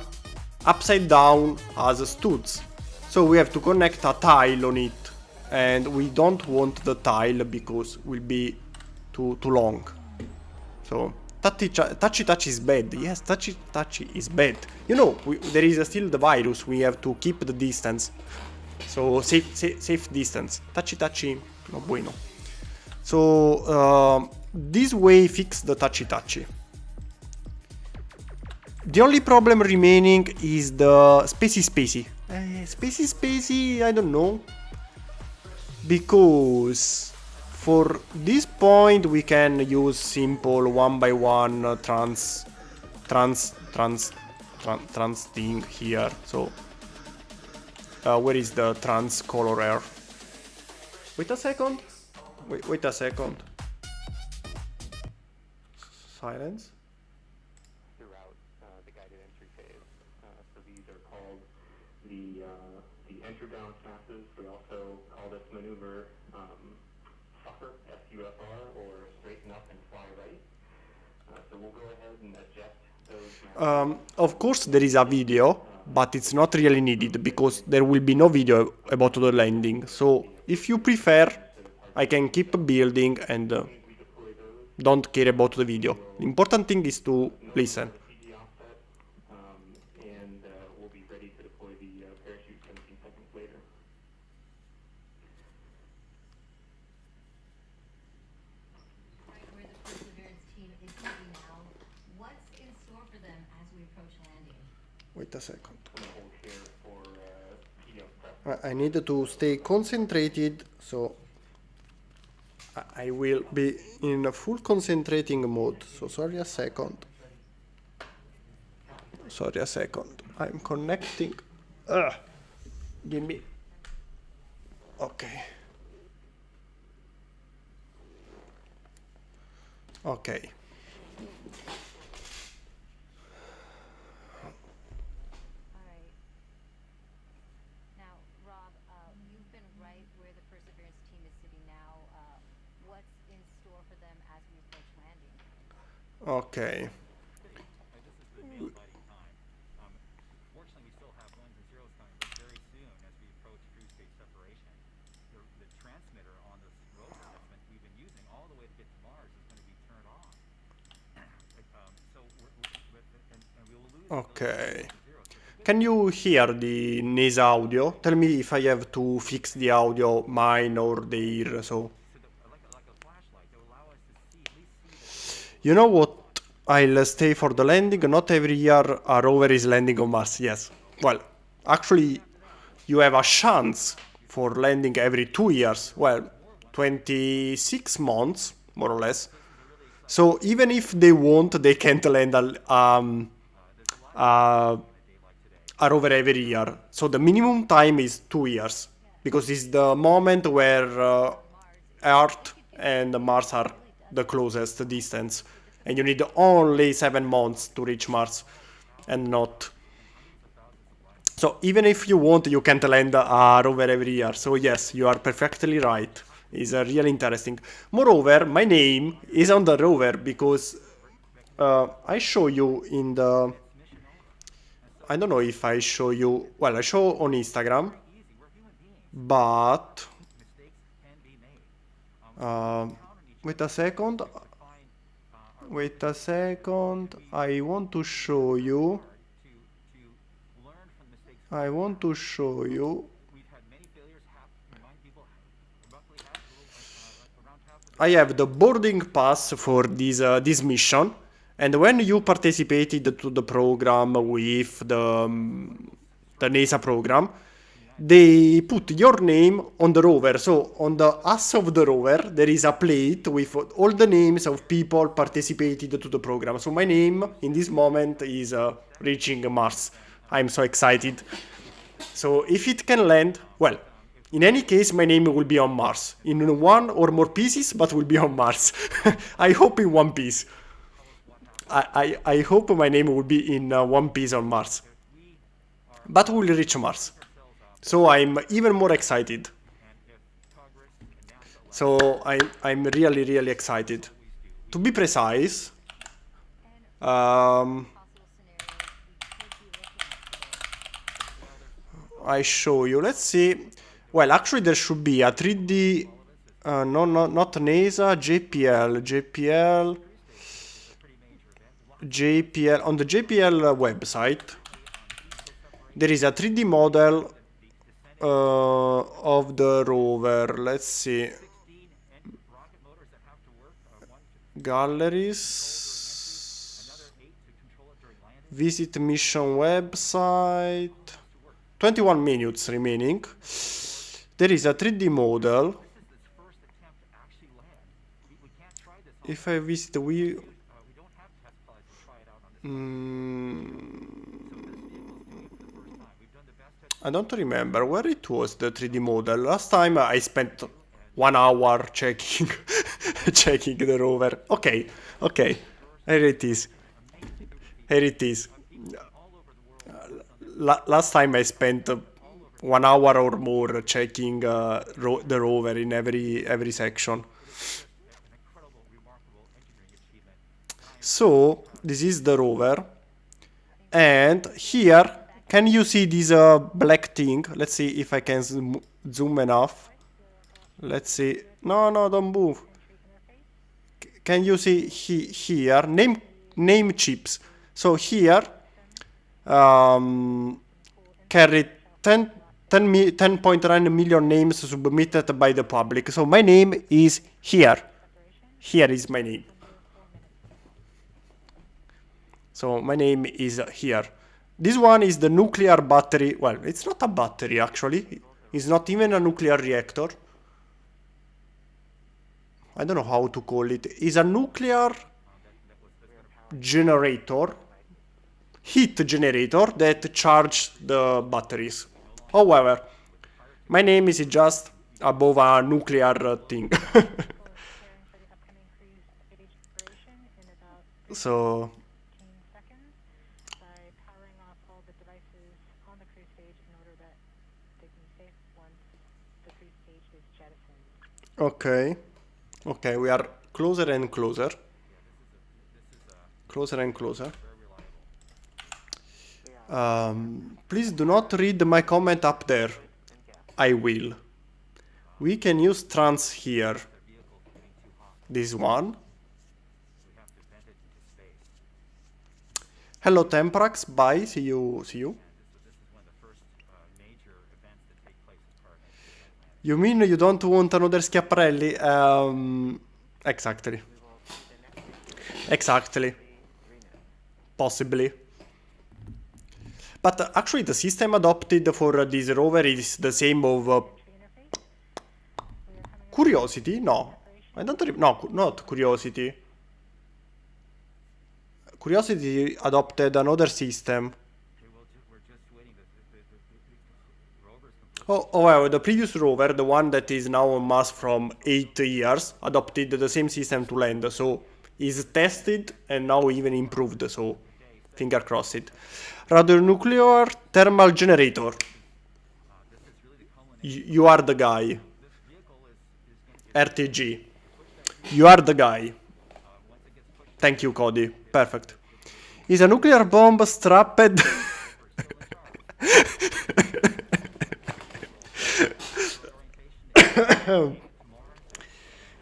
upside down has studs. So we have to connect a tile on it, and we don't want the tile because it will be too long. So touchy is bad. Yes, touchy is bad. You know, there is still the virus. We have to keep the distance. So safe distance. Touchy, no bueno. So this way fix the touchy. The only problem remaining is the spacey. Spacey, I don't know. Because for this point we can use simple one by one trans thing here. So where is the trans color air? Wait a second. Wait a second. Silence. Throughout the guided entry phase. So these are called the entry balance masses. We also call this maneuver SUFR, S-U-F-R, or straighten up and fly right. So we'll go ahead and eject those. Of course there is a video, but it's not really needed because there will be no video about the landing. So if you prefer, I can keep building and don't care about the video. The important thing is to listen. And we'll be ready to deploy the parachute 17 seconds later. Right where the Perseverance team is sitting now, what's in store for them as we approach landing? Wait a second. I'm gonna hold here for PDF prep. I need to stay concentrated, so I will be in a full concentrating mode. So sorry a second. I'm connecting. Give me. Okay. Alright. Now, Rob, you've been right where the Perseverance team is sitting now. What's in store for them as we approach landing? Okay. This is the nail biting time. Fortunately, we still have ones and zeros coming, but very soon, as we approach cruise stage separation, the transmitter on this rover segment we've been using all the way to get to Mars is going to be turned off. So and we will lose Okay. those ones and zeros. So Can you hear the NESA audio? Tell me if I have to fix the audio, mine or their. So like a flashlight that will allow us to see, at least see you know what? I'll stay for the landing. Not every year a rover is landing on Mars. Yes. Well, actually, you have a chance for landing every 2 years. Well, 26 months, more or less. So even if they want, they can't land a rover every year. So the minimum time is 2 years. Because it's the moment where Earth and Mars are the closest distance. And you need only 7 months to reach Mars. And not. So even if you want, you can't land a rover every year. So yes, you are perfectly right. It's really interesting. Moreover, my name is on the rover because I show you in the... I don't know if I show you... Well, I show on Instagram. But... wait a second. I want to show you. I have the boarding pass for this mission, and when you participated to the program with the NASA program, they put your name on the rover. So on the ass of the rover, there is a plate with all the names of people participated to the program. So my name in this moment is reaching Mars. I'm so excited. So if it can land, well, in any case, my name will be on Mars. In one or more pieces, but will be on Mars. I hope in one piece. I hope my name will be in one piece on Mars. But we'll reach Mars. So I'm even more excited. So I'm really, really excited. To be precise, I show you. Let's see. Well, actually, there should be a 3D. No, not NASA. JPL. On the JPL website, there is a 3D model of the rover. Let's see. Galleries. Visit mission website. 21 minutes remaining. There is a 3D model. If I visit I don't remember where it was, the 3D model. Last time I spent 1 hour checking checking the rover. Okay. Here it is. Last time I spent 1 hour or more checking the rover in every section. So this is the rover, and here, can you see this black thing? Let's see if I can zoom enough. Let's see. No, don't move. Can you see here? Name chips. So here, carry 10.9 million names submitted by the public. So my name is here. Here is my name. So my name is here. This one is the nuclear battery. Well, it's not a battery actually. It's not even a nuclear reactor. I don't know how to call it. It's a nuclear generator, heat generator that charges the batteries. However, my name is just above a nuclear thing. So okay, we are closer and closer. Please do not read my comment up there. I will. We can use trans here. This one. Hello Temprax, bye, see you. You mean you don't want another Schiaparelli? Exactly. Possibly. But actually the system adopted for this rover is the same of Curiosity? No. I don't no, not Curiosity. Curiosity adopted another system. Oh, well, the previous rover, the one that is now on Mars from 8 years, adopted the same system to land, so is tested and now even improved, so finger crossed. Radionuclear thermal generator. You are the guy. RTG. You are the guy. Thank you, Cody. Perfect. Is a nuclear bomb strapped...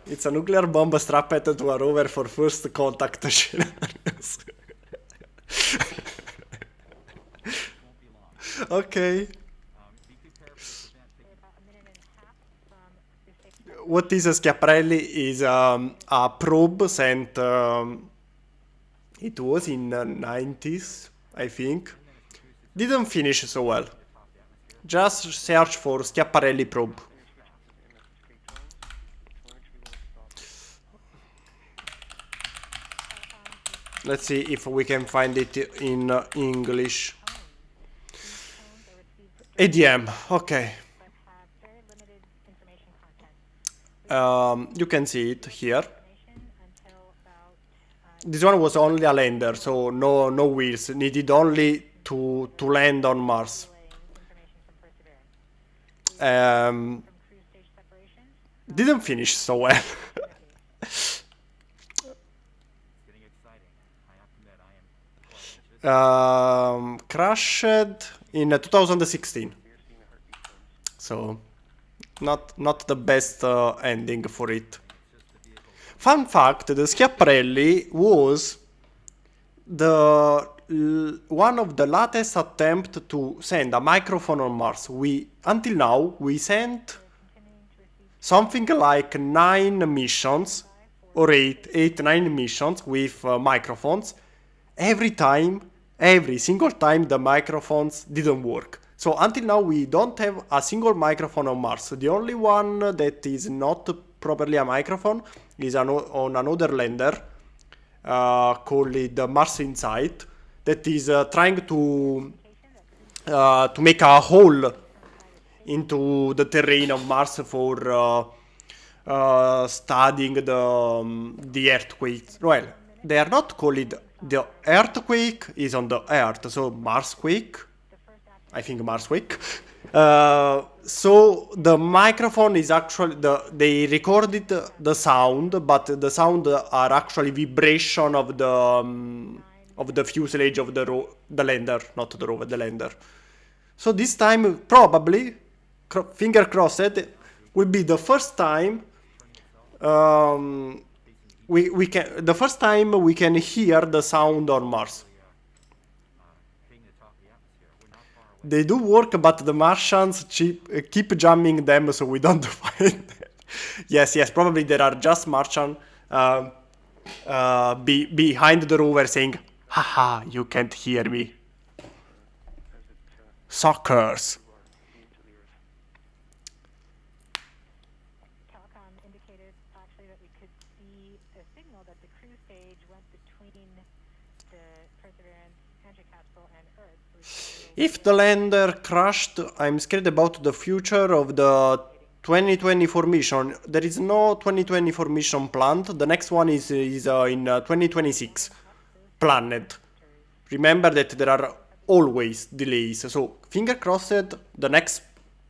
It's a nuclear bomb strapped to a rover for first contact scenarios. Okay. What is a Schiaparelli is a probe sent, it was in the 90s, I think. Didn't finish so well. Just search for Schiaparelli probe. Let's see if we can find it in English. ADM, okay. You can see it here. This one was only a lander, so no wheels. Needed only to land on Mars. Didn't finish so well. Crashed in 2016. So not the best ending for it. Fun fact, the Schiaparelli was one of the latest attempts to send a microphone on Mars. Until now we sent something like 9 missions or 9 missions with microphones. Every single time the microphones didn't work. So until now we don't have a single microphone on Mars. The only one that is not properly a microphone is on another lander called the Mars Insight that is trying to make a hole into the terrain of Mars for studying the earthquakes. Well, they are not called the earthquake is on the Earth, so Marsquake. I think Marsquake. So the microphone is actually they recorded the sound, but the sound are actually vibration of the fuselage of the lander, not the rover, the lander. So this time probably, finger crossed, will be the first time we can hear the sound on Mars. They do work, but the Martians keep jamming them, so we don't find them. Yes, probably there are just Martians behind the rover saying, haha, you can't hear me. Suckers. Telecom indicated actually that we could see a signal that the crew stage went between the Perseverance entry capsule and Earth. If the lander crashed, I'm scared about the future of the 2024 mission. There is no 2024 mission planned. The next one is in 2026 planned. Remember that there are always delays. So finger crossed, the next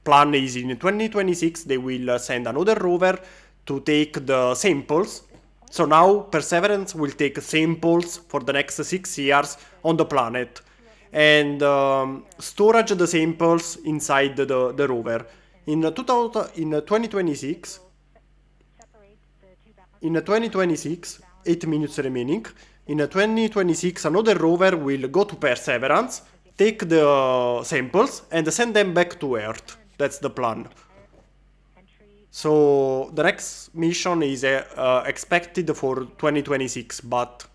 plan is in 2026. They will send another rover to take the samples. So now Perseverance will take samples for the next 6 years on the planet and storage the samples inside the rover. In 2026, 8 minutes remaining. In 2026, another rover will go to Perseverance, take the samples, and send them back to Earth. That's the plan. So the next mission is expected for 2026, but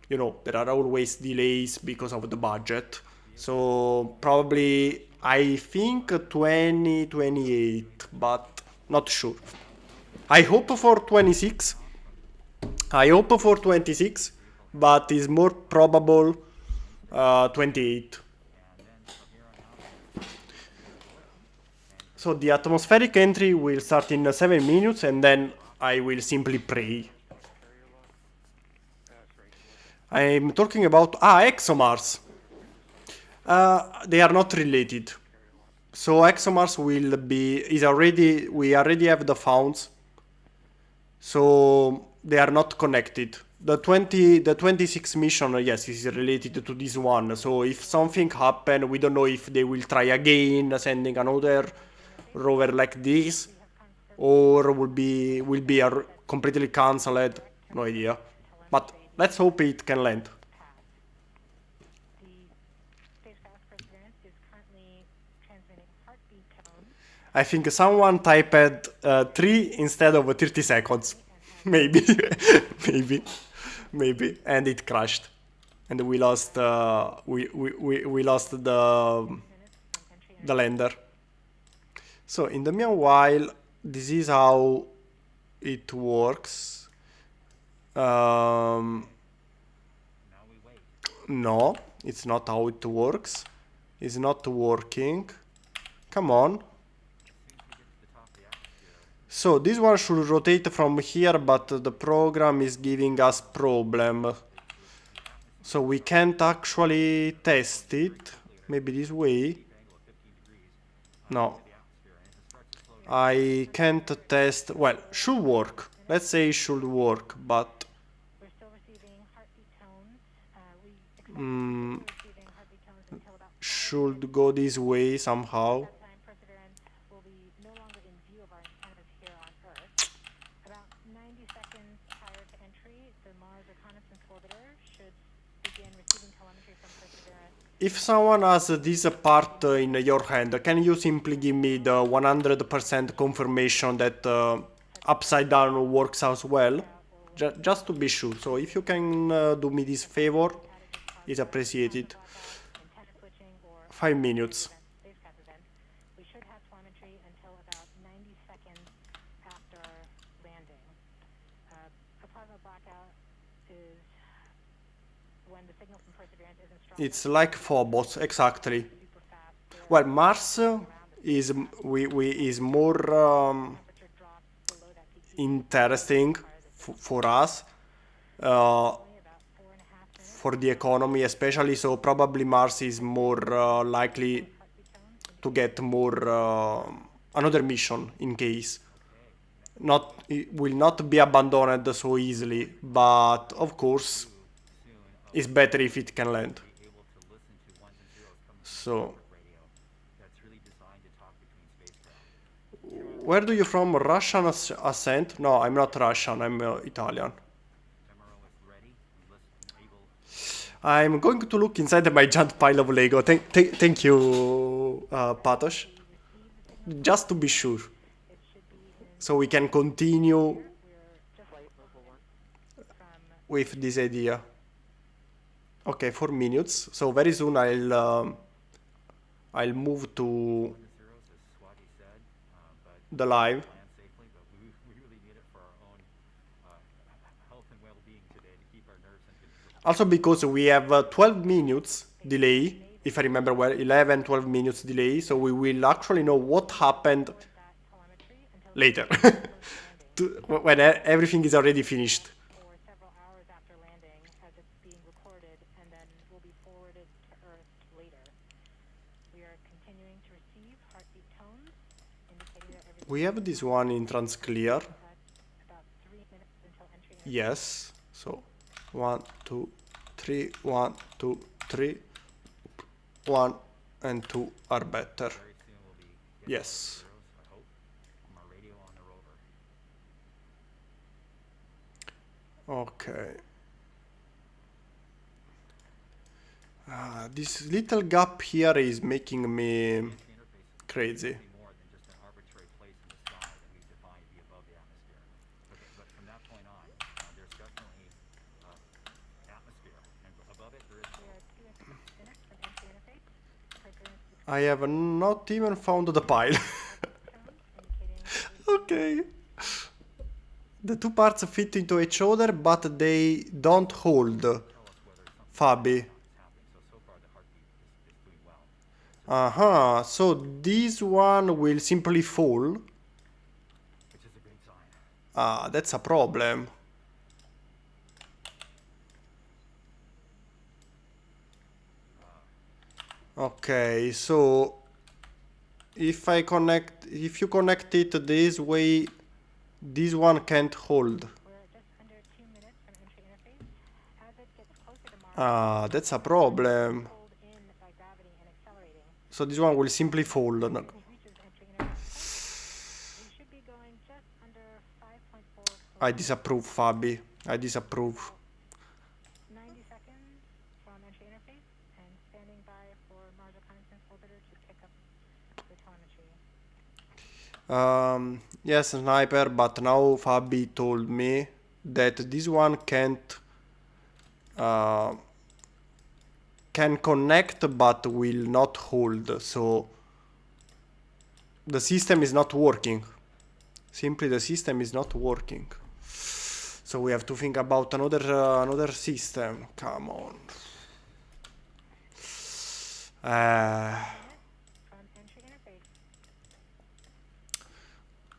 you know, there are always delays because of the budget. So probably, I think 2028, but not sure. I hope for 26. I hope for 26, but it's more probable 28. So the atmospheric entry will start in 7 minutes, and then I will simply pray. I'm talking about ExoMars. They are not related. So ExoMars will be we already have the founds. So they are not connected. The 26 mission, yes, is related to this one. So if something happen, we don't know if they will try again sending another rover like this, or will be completely cancelled. No idea. But let's hope it can land. The spacecraft Perseverance is currently transmitting heartbeat tones. I think someone typed 3 instead of 30 seconds. Maybe. Maybe. And it crashed. And we lost we lost the the lander. So in the meanwhile, this is how it works. Now we wait. No, it's not how it works. It's not working. Come on. As soon as we get to the top of the atmosphere, So this one should rotate from here, but the program is giving us problem. So we can't actually test it. Maybe this way. deep angle of 15 degrees No. to the atmosphere, and as it starts to slow down, I can't test. Well, should work. Let's say it should work, but We're still receiving heartbeat tones. We expect mm, to be receiving heartbeat tones until about 5 should go this way somehow. At that time, Perseverance will be no longer in view of our antennas here on Earth. About 90 seconds prior to entry, the Mars Reconnaissance Orbiter should begin receiving telemetry from Perseverance. If someone has this part in your hand, can you simply give me the 100% confirmation that upside down works as well? Just to be sure. So if you can do me this favor, it's appreciated. Antenna switching or 5 minutes. spacecraft event. We should have telemetry until about 90 seconds after landing. A plasma blackout is when the signal from Perseverance isn't strong It's like Phobos, exactly. super fast. Well, Mars is is more Temperature drops below that peak interesting for us, about 4.5 minutes. for the economy especially. So probably Mars is more likely to get more another mission in case. Not it will not be abandoned so easily, but of course it's better if it can land. be able to listen to ones and zeros from the So radio that's really designed to talk between spacecraft. where do you from? Russian accent? No, I'm not Russian. I'm Italian. MRO is ready, able. I'm going to look inside my giant pile of Lego. Thank you, Patosh. Just to be sure. So we can continue with this idea. Okay, 4 minutes. So very soon I'll move to Ones and zeros, as Swati said, but the live. land safely, but we really need it for our own health and well-being today to keep our nerves in control. Also because we have 12 minutes delay, if I remember well, 11, 12 minutes delay. So we will actually know what happened later, when everything is already finished. For several hours after landing as it's being recorded and then will be forwarded to Earth later. We are continuing to receive heartbeat tones indicating that everything We have this one in transclear. about 3 minutes until entry. Yes. So 1, 2, 3, 1, 2, 3, 1 and 2 are better. Very soon we'll be getting Yes. zeros, I hope, from our radio on the rover. Okay. This little gap here is making me The interface is crazy. be more than just an arbitrary place in the sky that we've defined to be above the atmosphere. But from that point on, there's definitely atmosphere, and above it there is We are 2 minutes from entry interface. Perseverance I have not even found the pile. tones indicating Okay. The two parts fit into each other, but they don't hold. tell us whether something Fabi. is happening. So far the heartbeat is doing well, Uh-huh. So this one will simply fall. which is a great sign. That's a problem. Okay, so if you connect it this way, this one can't hold. we're just under 2 minutes from entry interface. As it gets closer to Mars, That's a problem. pulled in by gravity and accelerating. So this one will simply fall. It reaches entry interface. We should be going just under 5.4 I disapprove, Fabi. I disapprove. 90 seconds from entry interface and standing by for Mars Reconnaissance Orbiter to pick up the telemetry. Yes, sniper, but now Fabi told me that this one can't can connect but will not hold. So The system is not working. Simply the system is not working. So we have to think about another system. Come on. From entry interface.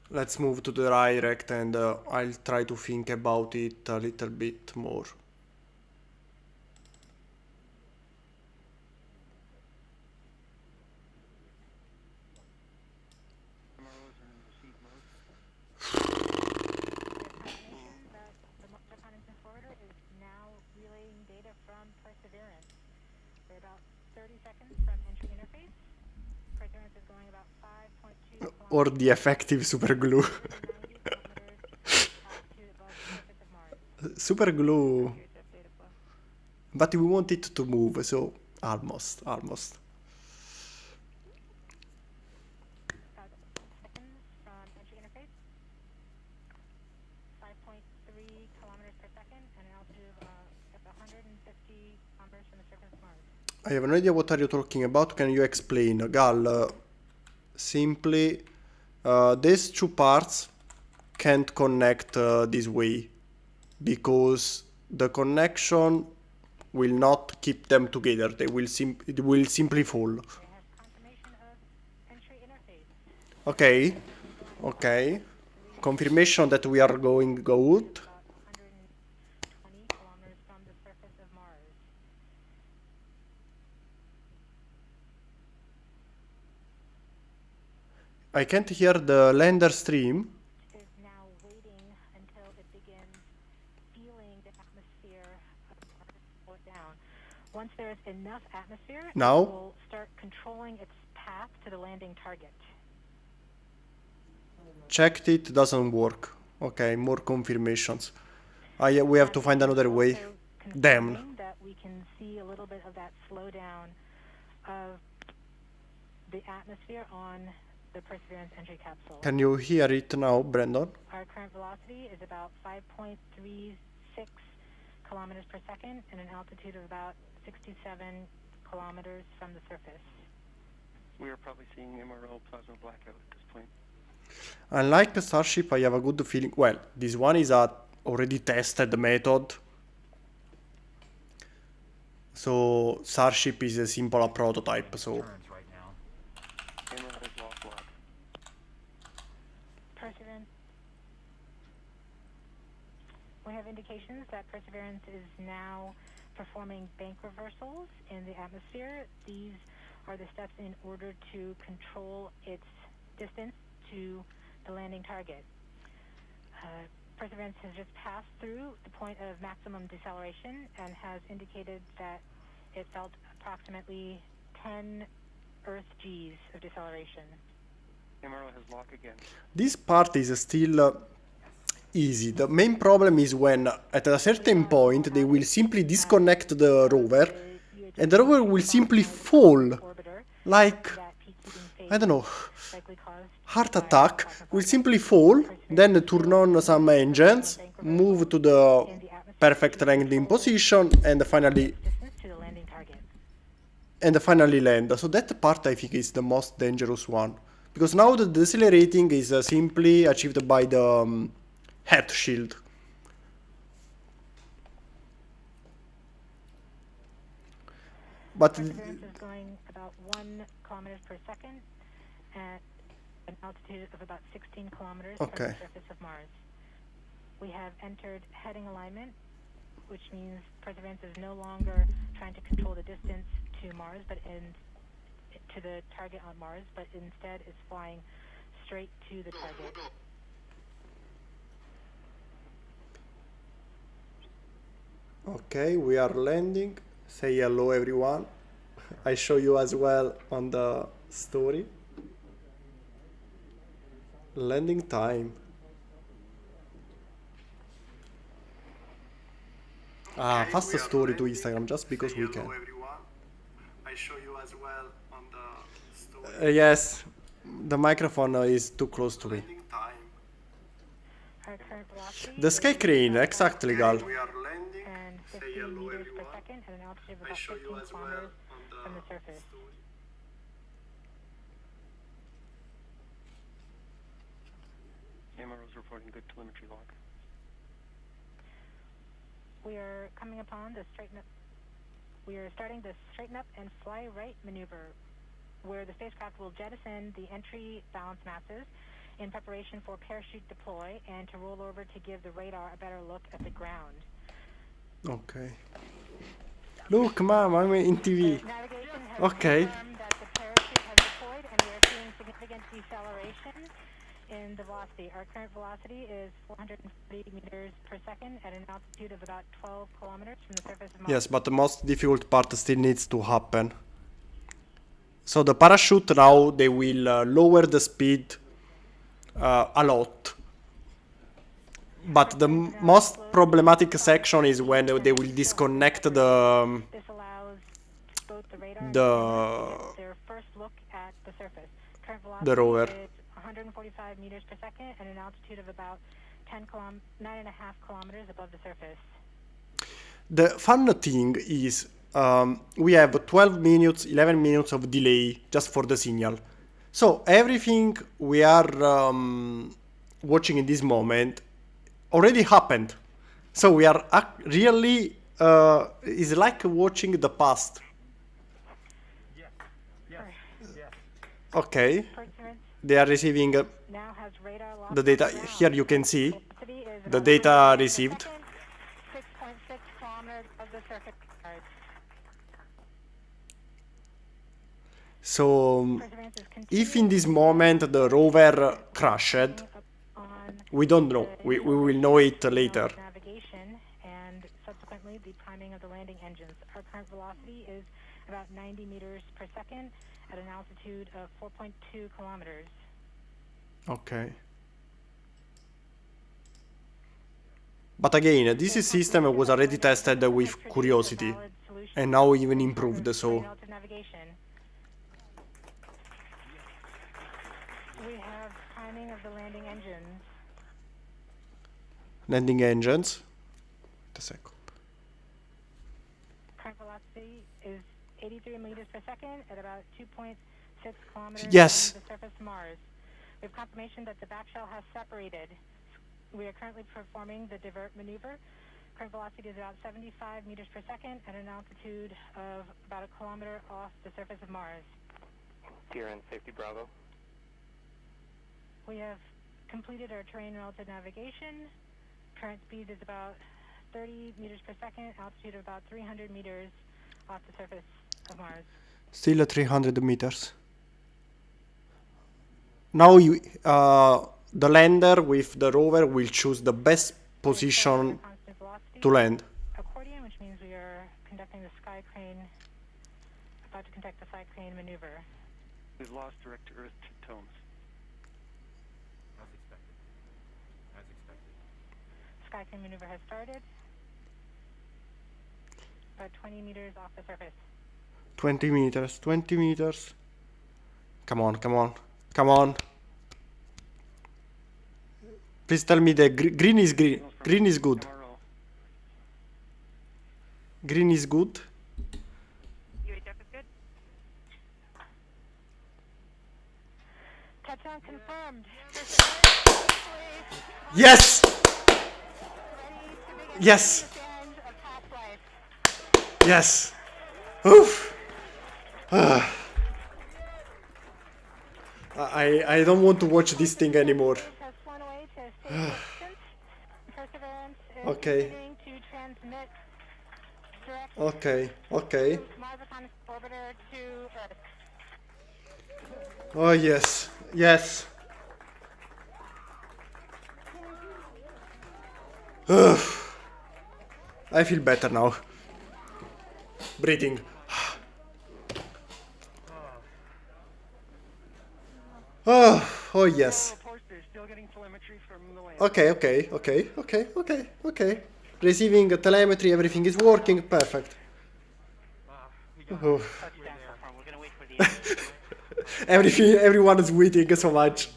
Let's move to the direct and I'll try to think about it a little bit more. Confirmation that the reconnaissance forwarder is now relaying data from Perseverance. We're about 30 seconds from entry interface. Perseverance is going about 5.2 Or kilometers the effective super glue. 190 kilometers altitude above the surface of Mars. Super glue. Here's the data flow. But we want it to move, so almost. 5 seconds from entry interface. 5.3 kilometers per second and an altitude of 150 kilometers from the surface of Mars. I have no idea what are you talking about. Can you explain? Gal, simply, these two parts can't connect this way because the connection will not keep them together. It will simply fall. It has confirmation of entry interface. Okay. Confirmation that we are going good. About 120 kilometers from the surface of Mars. I can't hear the lander stream. Is now waiting until it begins feeling the atmosphere of Mars slow it down. Once there is enough atmosphere, Now? it will start controlling its path to the landing target. Checked it, doesn't work. Okay, more confirmations. We have to find another way. Also Damn. confirming that we can see a little bit of that slowdown of the atmosphere on the Perseverance entry capsule. Can you hear it now, Brandon? Our current velocity is about 5.36 kilometers per second and an altitude of about 67 kilometers from the surface. We are probably seeing MRO plasma blackout at this point. Unlike Starship, I have a good feeling. Well, this one is a already tested method. So Starship is a simple prototype, so Turns right now. MRO is lost lock. Perseverance. We have indications that Perseverance is now performing bank reversals in the atmosphere. These are the steps in order to control its distance to the landing target. Perseverance has just passed through the point of maximum deceleration and has indicated that it felt approximately 10 Earth Gs of deceleration. MRO has lock again. this part is still easy. The main problem is when at a certain point they will simply disconnect the rover and the rover will simply fall. Orbiter Like, that peak-keeping phase I don't know, likely caused heart by attack, plasma will blackout. simply fall, then turn on some engines, move to the perfect landing position and finally Distance to the landing target. land. So that part I think is the most dangerous one. Because now the decelerating is simply achieved by the head shield. But Perseverance is going about 1 kilometers per second at an altitude of about 16 kilometers from Okay. the surface of Mars. We have entered heading alignment, which means Perseverance is no longer trying to control the distance to Mars, but to the target on Mars, but instead is flying straight to the target. okay, we are landing. Say hello everyone. I show you as well on the story. Landing time. Fast story to Instagram just because we can. I show you as well on the story. Yes, the microphone is too close to me. Our current velocity The is sky crane, about exactly, Gal. 150 meters per second at an altitude of about 15 kilometers from the surface. reporting good telemetry log. We are coming upon the straighten up. We are starting the straighten up and fly right maneuver, where the spacecraft will jettison the entry balance masses in preparation for parachute deploy and to roll over to give the radar a better look at the ground. Ok. Look, mom, I'm in TV. Navigation has Okay. confirmed that the parachute has deployed and we are seeing significant deceleration in the velocity. Our current velocity is 440 meters per second at an altitude of about 12 kilometers from the surface of Mars. Yes, but the most difficult part still needs to happen. So the parachute now, they will lower the speed a lot. But the most problematic section is when they will disconnect This allows both the radar and The- the camera to get their first look at the surface. Current velocity rover. is 145 meters per second at an altitude of about 9.5 kilometers above the surface. The fun thing is we have 12 minutes, 11 minutes of delay just for the signal. So everything we are watching in this moment already happened. So we are really, it's like watching the past. Yes. Yes. Yes. Okay, Perseverance they are receiving now has radar locked the data. on ground. Here you can see Velocity is the about data 100 meters per received. second, 6.6 kilometers above the surface of Mars. So Perseverance is if in this continuing moment the rover crashed, on we don't know. We will know it later. navigation and subsequently the priming of the landing engines. Our current velocity is about 90 meters per second at an altitude of 4.2 kilometers. Okay. But again, this system was already tested with Curiosity, and now even improved, so... Relative navigation. We have timing of the landing engines. Landing engines. Wait a second. Current velocity is 83 meters per second at about 2.6 kilometers Yes. from the surface of Mars. We have confirmation that the back shell has separated. We are currently performing the divert maneuver. Current velocity is about 75 meters per second at an altitude of about a kilometer off the surface of Mars. TRN Safety Bravo. We have completed our terrain relative navigation. Current speed is about 30 meters per second, altitude of about 300 meters off the surface of Mars. Still 300 meters. Now you, the lander with the rover will choose the best position Constant velocity. to land. Accordion, which means we are conducting the sky crane, about to conduct the sky crane maneuver. We've lost direct Earth tones. As expected. As expected. Sky crane maneuver has started. About 20 meters off the surface. 20 meters, 20 meters. Come on, come on, come on. Please tell me the green is green. Signals from Green is good. MRO. Green is good. UHF is good. Touchdown confirmed. Yes! Ready to begin Yes! the end of past life. Yes! Oof! I don't want to watch this thing anymore. Has flown away to a safe distance. Perseverance is Okay. continuing to transmit direct Okay, okay. Mars Reconnaissance Orbiter to Earth. Oh yes, yes. I feel better now. Breathing. Oh yes. Reports they're still getting telemetry from the land. Okay. Receiving telemetry, everything is working, perfect. Oh. We're gonna wait for the Everyone is waiting so much.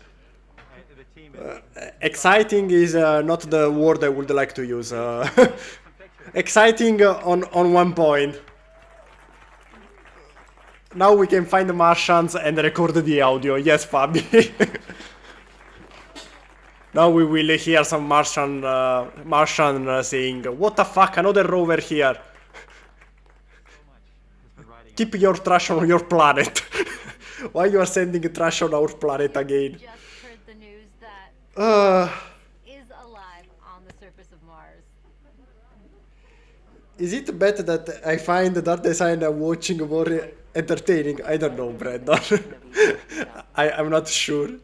The team is Exciting is not the word I would like to use. Exciting on one point. Now we can find the Martians and record the audio. Yes, Fabi. Now we will hear some Martian saying, "What the fuck? Another rover here. So much has been riding Keep your trash on your planet." Why you are sending trash on our planet again? Just heard the news that Uh, is alive on the surface of Mars. is it better that I find that design I'm watching more entertaining? I don't know, Brandon. I'm not sure. Copy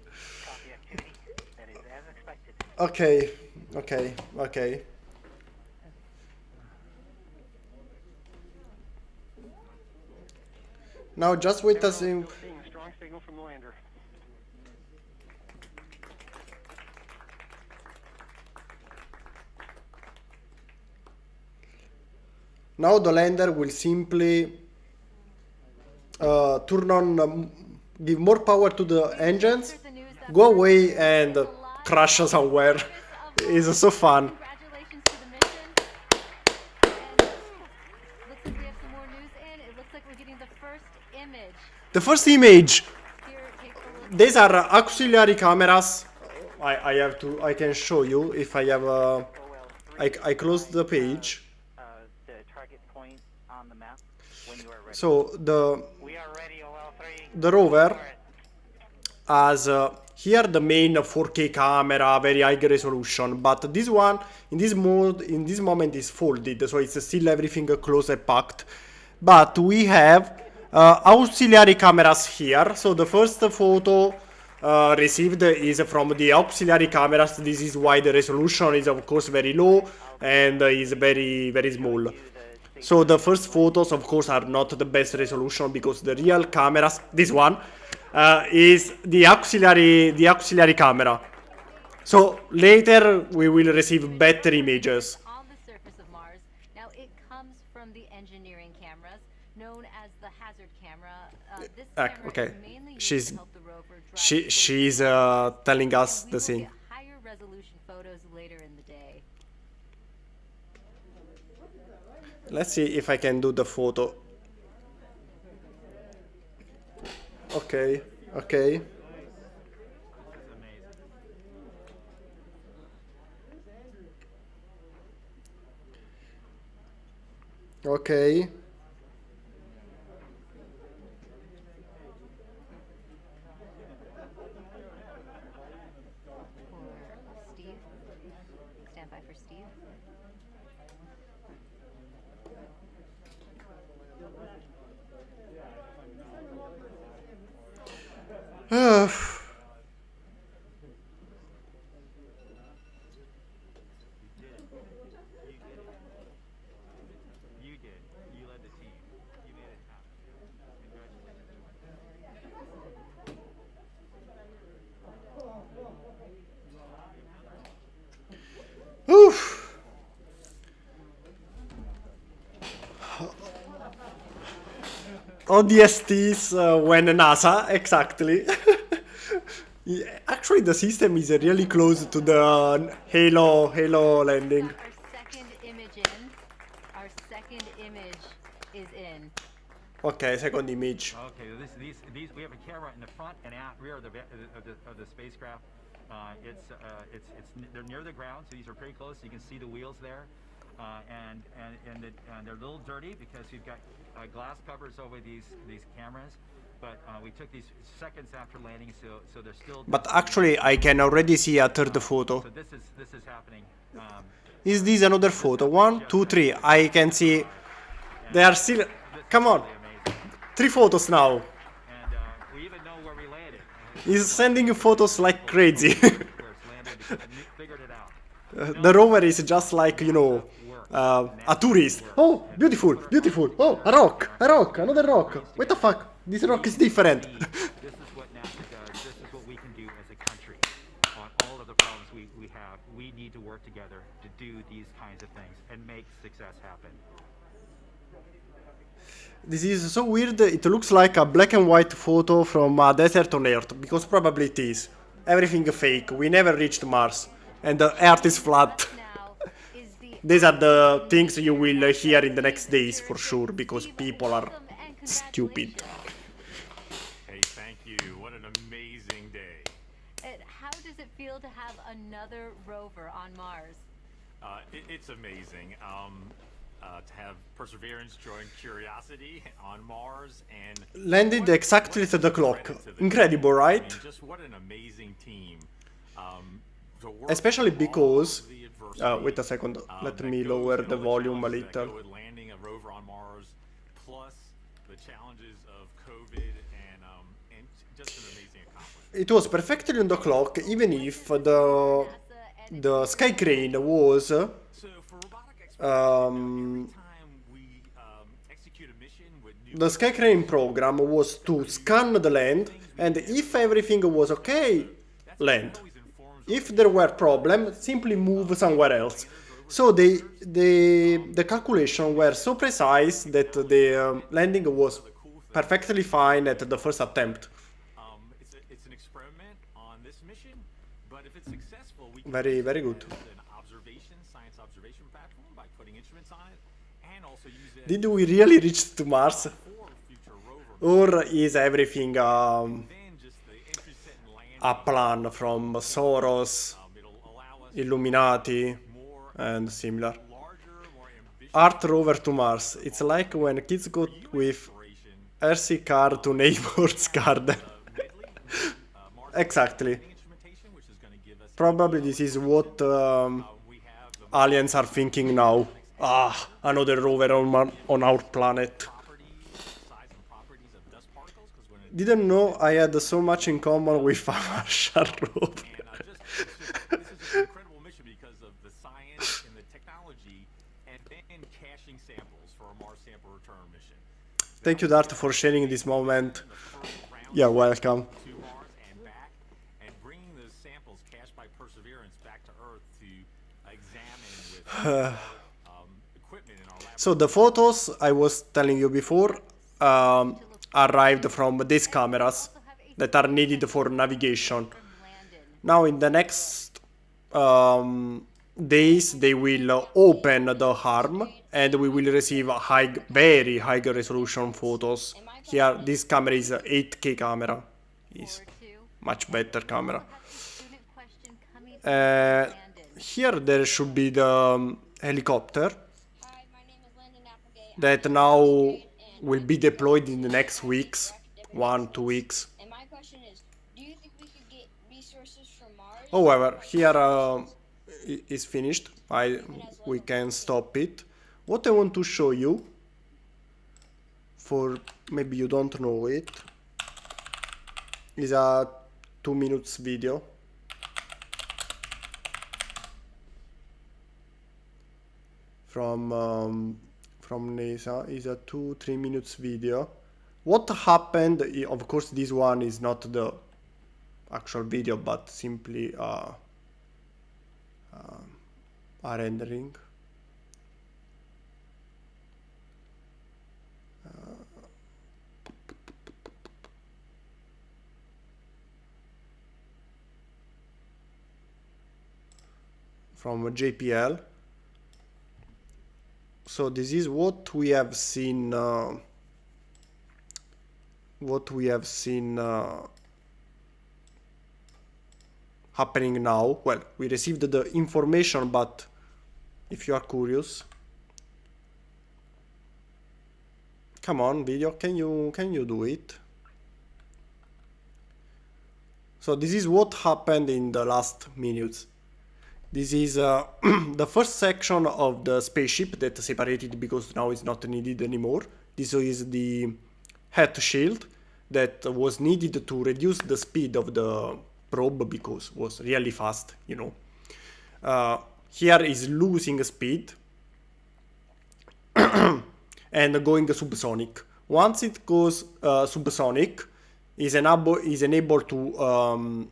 activity. That is as expected. Okay. Now just wait MRO us in. still seeing a strong signal from the lander. Now the lander will simply turn on, give more power to the engines, Heard the news that go Mars away is and alive crash on the somewhere. surface of It's Mars. so fun. Congratulations to the mission. And looks like we have some more news in. It looks like we're getting the first image. The first image. Here, take a look. These are auxiliary cameras. I can show you if I have. I closed the page. The target point on the map when you are ready. So We are ready, OL3. the rover For it. has here the main 4K camera, very high resolution, but this one in this mode in this moment is folded, so it's still everything close and packed. But we have auxiliary cameras here. So the first photo received is from the auxiliary cameras. This is why the resolution is of course very low and is very small. So the first photos of course are not the best resolution because the real cameras, this one, is the auxiliary camera. So later we will receive better images. On the surface of Mars. Now it comes from the engineering cameras known as the hazard camera. This camera Okay, is mainly used she's to help the rover drive she's telling us and we the will thing. get higher resolution photos later in the day. Let's see if I can do the photo. Okay. This is amazing. Okay. For Steve. Stand by for Steve. You did. You led the team. You made it happen. Congratulations. Oof. ODSTs when NASA, exactly. Yeah, actually, the system is really close to the Halo landing. Got our second image in. Our second image is in. Okay, second image. Okay, these we have a camera in the front and rear of the spacecraft. They're near the ground, so these are pretty close. You can see the wheels there, and they're a little dirty because we've got glass covers over these cameras. But we took these seconds after landing, so they're still. But actually, I can already see a third photo. So this is happening. Is this another photo? 1, 2, 3. I can see. They are still. Come on. Really amazing. 3 photos now. And we even know where we landed. He's sending you photos like crazy. Where it's landed because I figured it out. The rover is just like, you know, a tourist. Oh, beautiful. Oh, a rock, another rock. What the fuck? This rock is different. This is what NASA does. This is what we can do as a country on all of the problems we have. We need to work together to do these kinds of things and make success happen. This is so weird. It looks like a black and white photo from a desert on Earth, because probably it is. Everything fake. We never reached Mars, and the Earth is flat. Now is the These are the things you will hear in the next days for sure, because people are Welcome and stupid. congratulations. Hey, thank you. What an amazing day. How does it feel to have another rover on Mars? It's amazing to have Perseverance join Curiosity on Mars and Landed exactly at the clock. Incredible, right? I mean, just what an amazing team. To work Especially through all because... of the adversity, wait a second, let that me goes- lower and the all volume a challenges that little. go with landing a rover on Mars, plus the challenges of COVID and just an amazing accomplishment. It was perfectly on the clock, even if the sky crane was So for robotic exploration, every time we execute a mission with new the sky crane program was to scan the land, and if everything was okay, land. always informs If there were problems, simply move somewhere else. So the calculations were so precise that the landing was perfectly fine at the first attempt. it's an experiment on this mission, but if it's successful, we can Very, use very it good. as an science observation platform by putting instruments on it, and also use it Did we really reach to Mars? for future rover. Or is everything Then just the entry, set, and landing. a plan from Soros, It'll allow us Illuminati, more and similar? larger, more ambitious Art rover to Mars. It's like when kids go with exploration. RC car to neighbor's garden. Medley, Mars Exactly. instrumentation, which is going to give us Probably this is what we have the aliens are thinking now. Ah, another rover on our planet. properties, size and properties of dust particles, because when it Didn't know I had so much in common with a Martian rover. this is an incredible mission because of the science and the technology, and then caching samples for a Mars sample return mission. Thank you, Dart, for sharing this moment. The first round You're welcome. to Mars and back, and bringing those samples cached by Perseverance back to Earth to examine with equipment in our lab. So the photos I was telling you before arrived from these cameras that are needed for navigation. From Landon. Now in the next days they will open the arm and we will receive very high resolution photos. Here this camera is a 8K camera. Is Or two. much better camera. Have a student question coming from Landon. Here there should be the helicopter Hi, my name is Landon Applegate. that now will be deployed in the next weeks, 1-2 weeks. And my question is, do you think we could get resources from Mars? However, here is finished. We can stop it. What I want to show you, for maybe you don't know it, is a 2 minutes video. From NASA is a 2-3 minutes video. What happened? Of course, this one is not the actual video, but simply a rendering. From JPL. So this is what we have seen. Happening now. Well, we received the information, but if you are curious, come on, video, can you do it? So this is what happened in the last minutes. This is the first section of the spaceship that separated because now it's not needed anymore. This is the head shield that was needed to reduce the speed of the probe because it was really fast, you know. Here is losing speed and going subsonic. Once it goes subsonic, is enabled to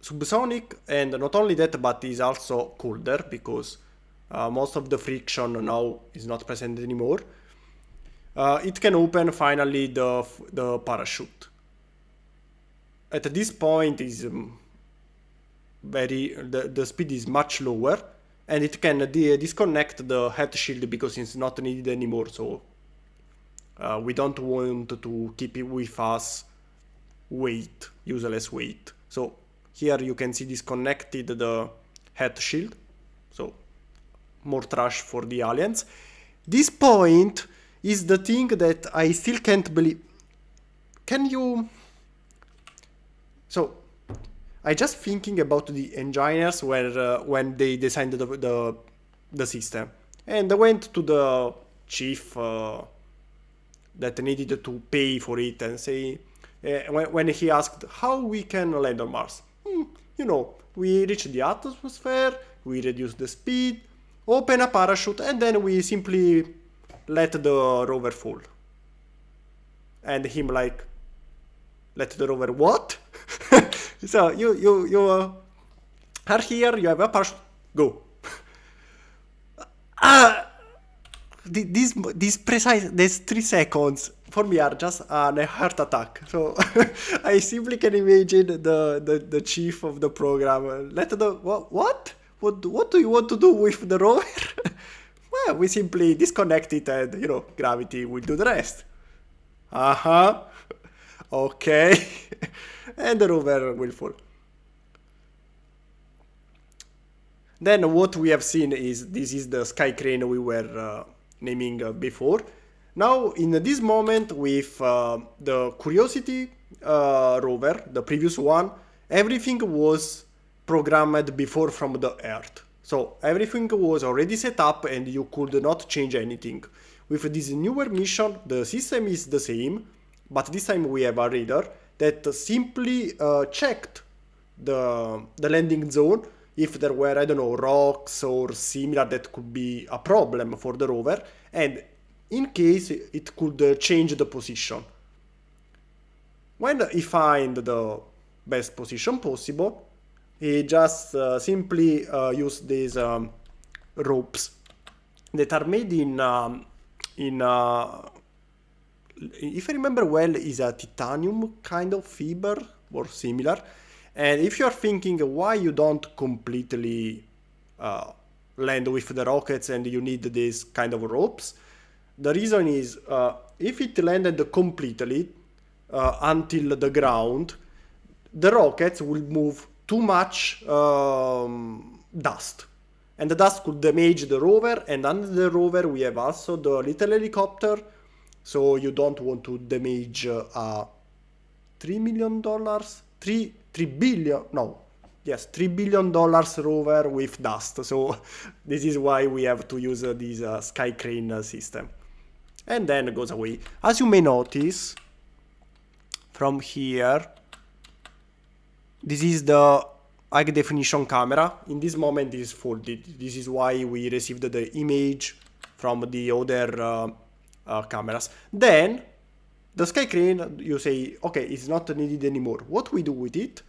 subsonic, and not only that, but is also colder because most of the friction now is not present anymore. It can open finally the parachute. At this point is the speed is much lower, and it can disconnect the head shield because it's not needed anymore. So we don't want to keep it with us weight, useless weight. So here you can see disconnected the head shield. So more trash for the aliens. This point is the thing that I still can't believe. Can you... So I just thinking about the engineers when they designed the system, and I went to the chief that needed to pay for it and say, when he asked how we can land on Mars, you know, we reach the atmosphere, we reduce the speed, open a parachute, and then we simply let the rover fall. And him like, let the rover what? So you are here, you have a parachute, go. These 3 seconds for me are just a heart attack. So I simply can imagine the chief of the program. Let the what? What do you want to do with the rover? Well, we simply disconnect it, and gravity will do the rest. Okay. And the rover will fall. Then what we have seen is this is the sky crane we were naming before. Now in this moment with the Curiosity rover, the previous one, everything was programmed before from the Earth. So everything was already set up and you could not change anything. With this newer mission, the system is the same, but this time we have a radar that simply checked the landing zone if there were, I don't know, rocks or similar that could be a problem for the rover, and in case it could change the position. When he find the best position possible, he just simply use these ropes that are made in if I remember well, is a titanium kind of fiber or similar. And if you're thinking why you don't completely land with the rockets and you need these kind of ropes, the reason is if it landed completely until the ground, the rockets will move too much dust. And the dust could damage the rover, and under the rover we have also the little helicopter, so you don't want to damage a $3 million, $3 billion, no, yes, $3 billion rover with dust. So this is why we have to use this sky crane system. And then it goes away. As you may notice, from here, this is the high definition camera. In this moment it is folded. This is why we received the image from the other cameras. Then the sky crane, you say, okay, it's not needed anymore. What we do with it?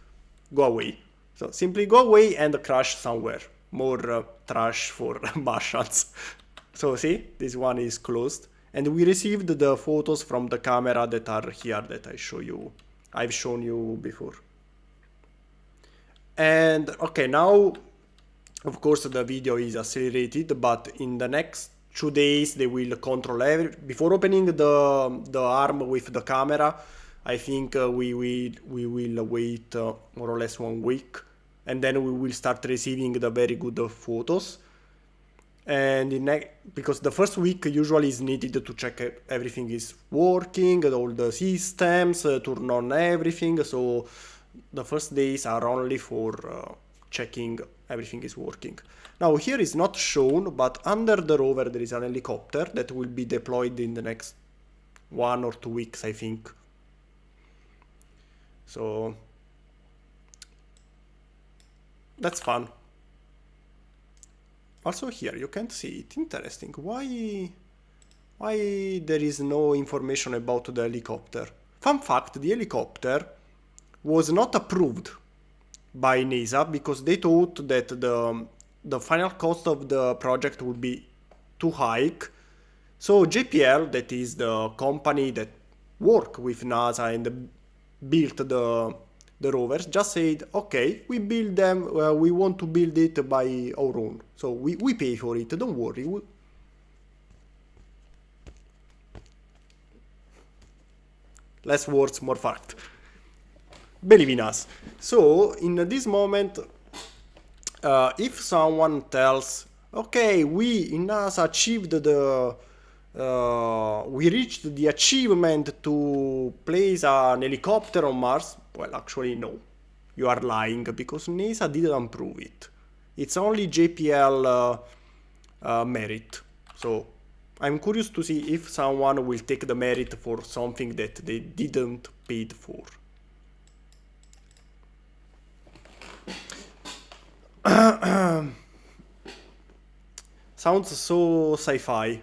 Go away. So simply go away and crash somewhere. More trash for Martians. So see, this one is closed. And we received the photos from the camera that are here that I've shown you before. And okay, now of course the video is accelerated, but in the next 2 days they will control before opening the arm with the camera. I think we will wait more or less 1 week, and then we will start receiving the very good photos. And because the first week usually is needed to check everything is working, all the systems, turn on everything. So the first days are only for checking everything is working. Now here is not shown, but under the rover there is an helicopter that will be deployed in the next 1 or 2 weeks, I think. So that's fun. Also here you can't see it. Interesting. Why there is no information about the helicopter? Fun fact, the helicopter was not approved by NASA because they thought that the final cost of the project would be too high. So JPL, that is the company that worked with NASA and built the rovers, just said, okay, we build them, we want to build it by our own. So we pay for it, don't worry. Less words, more fact. believe in us. So in this moment, if someone tells, okay, we in NASA achieved the we reached the achievement to place an helicopter on Mars, well, actually no, you are lying, because NASA didn't prove it. It's only JPL merit. So I'm curious to see if someone will take the merit for something that they didn't paid for. Sounds so sci-fi.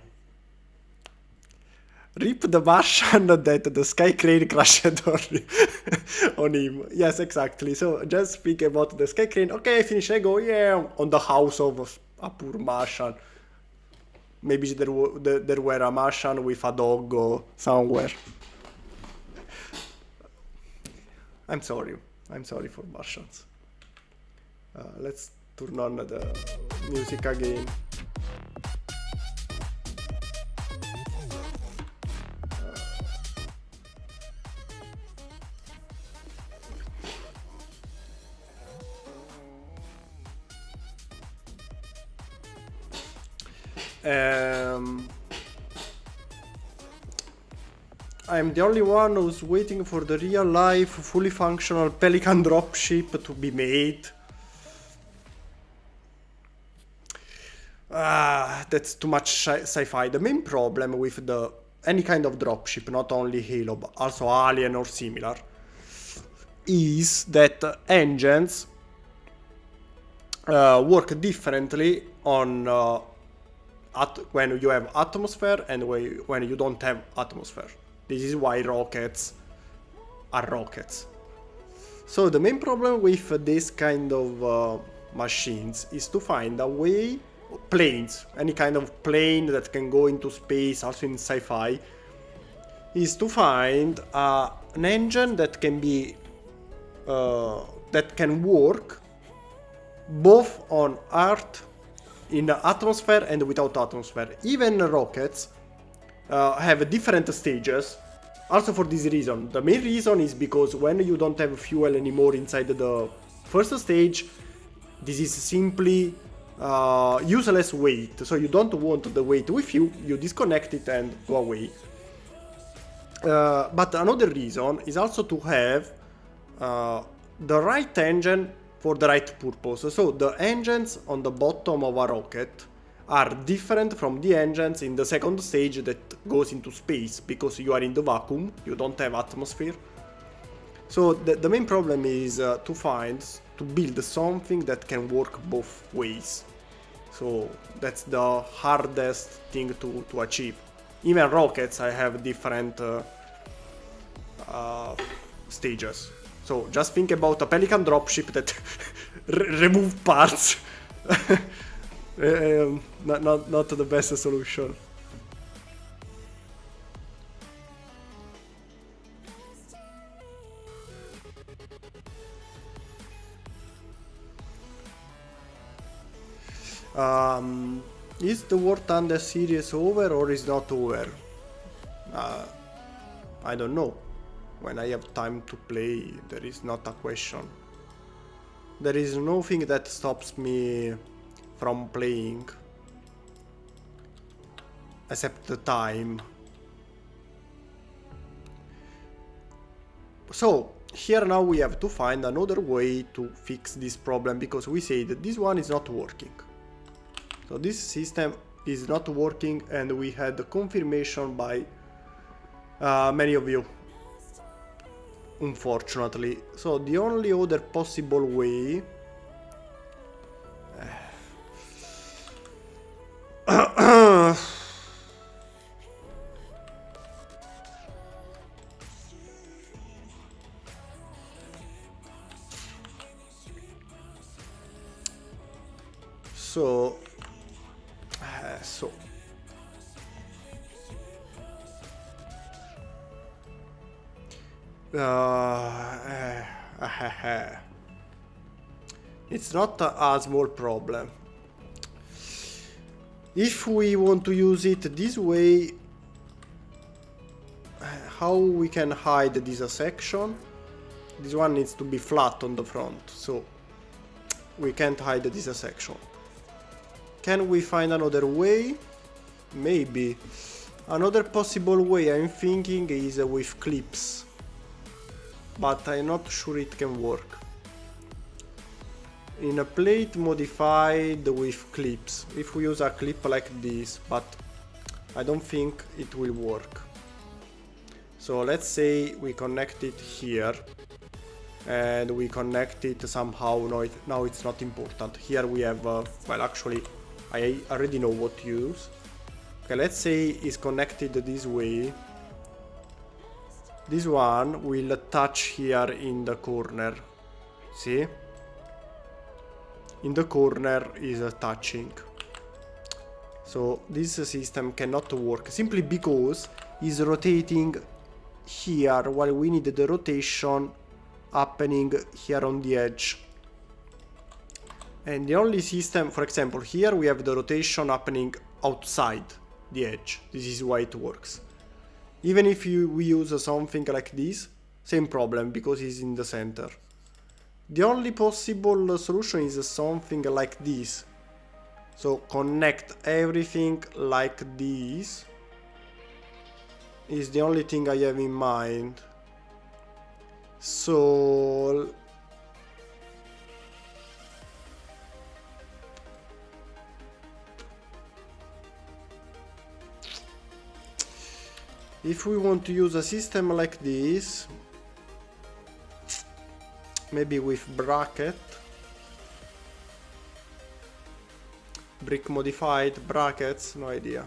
Rip the Martian that the sky crane crashed on him. Yes, exactly. So just think about the sky crane. Okay, finish. I go, yeah, on the house of a poor Martian. Maybe there were a Martian with a dog or somewhere. I'm sorry. I'm sorry for Martians. Let's turn on the music again. I'm the only one who's waiting for the real life, fully functional Pelican dropship to be made. That's too much sci-fi. The main problem with any kind of dropship, not only Halo, but also Alien or similar, is that engines work differently on when you have atmosphere and when you don't have atmosphere. This is why rockets are rockets. So the main problem with this kind of machines is to find a way, planes, any kind of plane that can go into space, also in sci-fi, is to find an engine that can be that can work both on Earth, in the atmosphere and without atmosphere. Even rockets have different stages. Also for this reason. The main reason is because when you don't have fuel anymore inside the first stage, this is simply useless weight. So you don't want the weight with you, you disconnect it and go away. But another reason is also to have the right engine for the right purpose. So the engines on the bottom of a rocket are different from the engines in the second stage that goes into space, because you are in the vacuum, you don't have atmosphere. So the main problem is to build something that can work both ways. So that's the hardest thing to achieve. Even rockets, I have different stages. So just think about a Pelican dropship that remove parts. Not the best solution. Is the War Thunder series over or is not over? I don't know. When I have time to play, there is not a question. There is nothing that stops me from playing, except the time. So here now we have to find another way to fix this problem, because we say that this one is not working. So this system is not working, and we had the confirmation by many of you, unfortunately. So the only other possible way so it's not a small problem. If we want to use it this way, how we can hide this section This one needs to be flat on the front, so we can't hide this section. Can we find another way? Maybe. Another possible way I'm thinking is with clips, but I'm not sure it can work. In a plate modified with clips, if we use a clip like this, but I don't think it will work. So let's say we connect it here, and we connect it somehow. Now it's not important. Here we have, well, actually, I already know what to use. Okay, let's say it's connected this way. This one will touch here in the corner. See? In the corner is touching. So this system cannot work simply because it's rotating here while we need the rotation happening here on the edge. And the only system, for example, here we have the rotation happening outside the edge. This is why it works. Even if we use something like this, same problem because it's in the center. The only possible solution is something like this. So connect everything like this is the only thing I have in mind. So if we want to use a system like this, maybe with bracket, brick modified, brackets, no idea.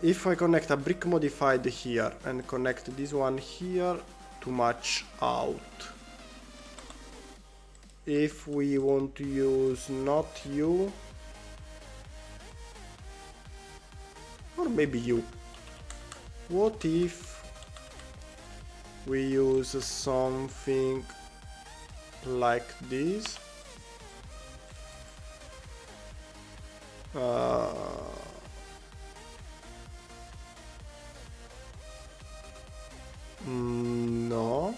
If I connect a brick modified here and connect this one here to match out. If we want to use not you, or maybe you. What if we use something like this? No.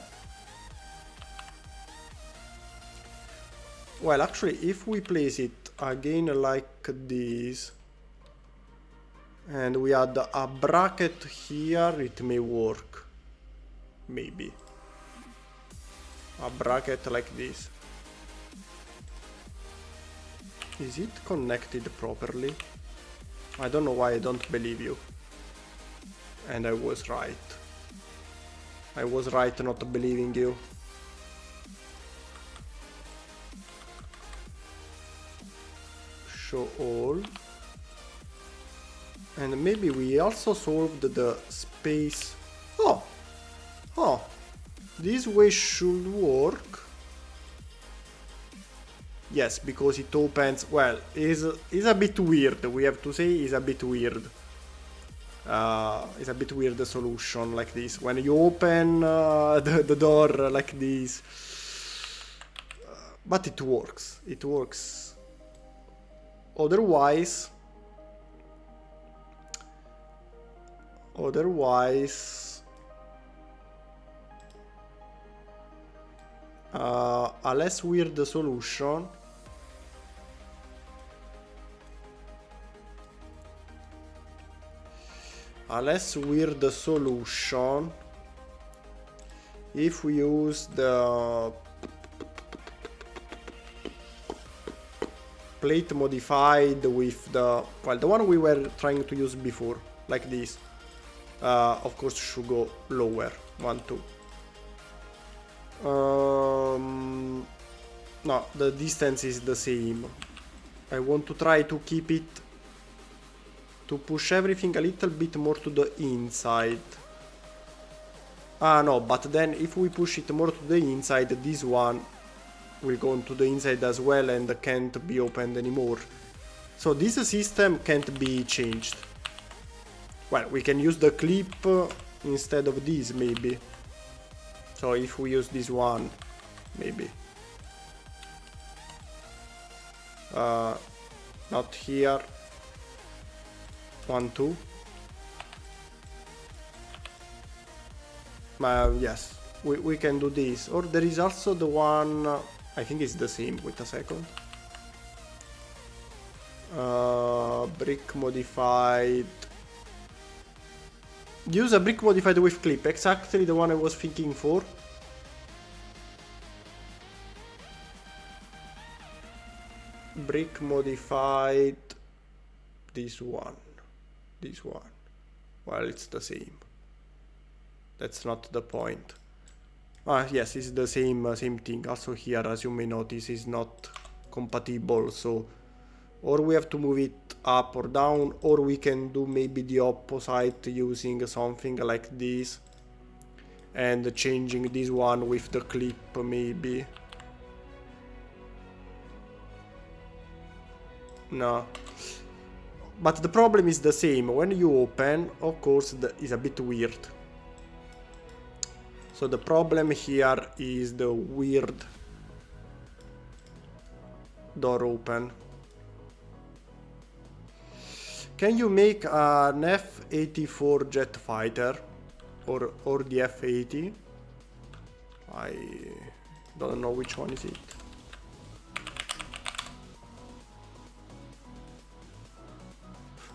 Well, actually, if we place it again like this, and we add a bracket here, it may work. Maybe. A bracket like this. Is it connected properly? I don't know why I don't believe you. And I was right. I was right not believing you. Show all. And maybe we also solved the space. Oh! Oh! This way should work. Yes, because it opens. Well, is a bit weird. We have to say is a bit weird. It's a bit weird solution like this. When you open the door like this, but it works. It works. Otherwise, a less weird solution. A less weird solution if we use the plate modified with the, well, the one we were trying to use before, like this. Of course should go lower, 1, 2. No, the distance is the same. I want to try to keep it, to push everything a little bit more to the inside. Ah no, but then if we push it more to the inside, this one will go into the inside as well and can't be opened anymore. So this system can't be changed. Well, we can use the clip instead of this maybe. So if we use this one, maybe. Not here. 1, 2. Yes, we can do this. Or there is also the one, I think it's the same, wait a second. Brick modified. Use a brick modified with clip, exactly the one I was thinking for. Brick modified, this one. Well, it's the same. That's not the point. Yes, it's the same thing. Also here, as you may notice, is not compatible, so or we have to move it up or down, or we can do maybe the opposite using something like this and changing this one with the clip maybe. No. But the problem is the same. When you open, of course, is a bit weird. So the problem here is the weird door open. Can you make an F-84 jet fighter or the F-80? I don't know which one is it.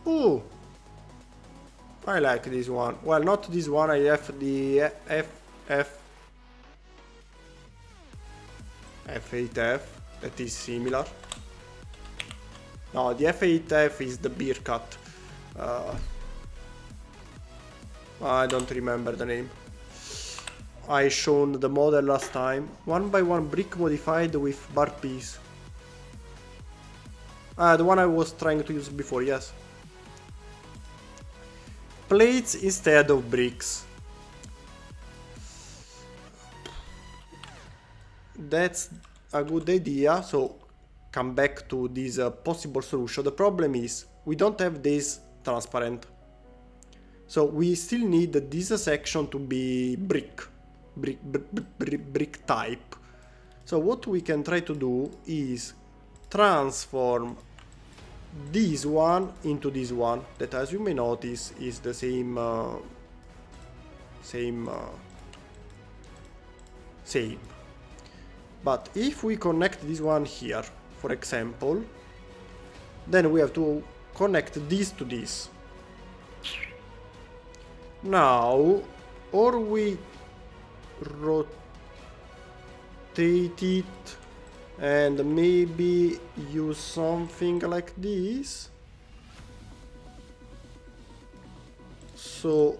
Ooh, I like this one. Well, not this one. I have the F8F that is similar. No, the F8F is the beer cut. I don't remember the name. I shown the model last time. 1x1 brick modified with bar piece. The one I was trying to use before, yes. Plates instead of bricks. That's a good idea. So come back to this possible solution. The problem is we don't have this transparent, so we still need this section to be brick type. So what we can try to do is transform this one into this one, that, as you may notice, is the same but if we connect this one here, for example, then we have to connect this to this. Now, or we rotate it and maybe use something like this. So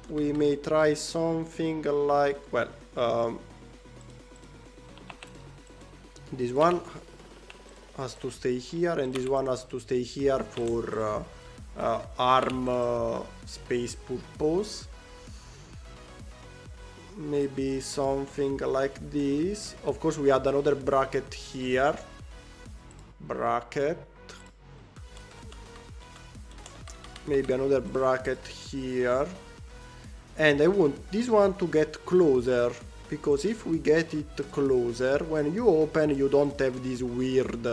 we may try something like, well, this one has to stay here and this one has to stay here for arm space purpose. Maybe something like this. Of course, we add another bracket here. Bracket. Maybe another bracket here. And I want this one to get closer, because if we get it closer, when you open, you don't have this weird...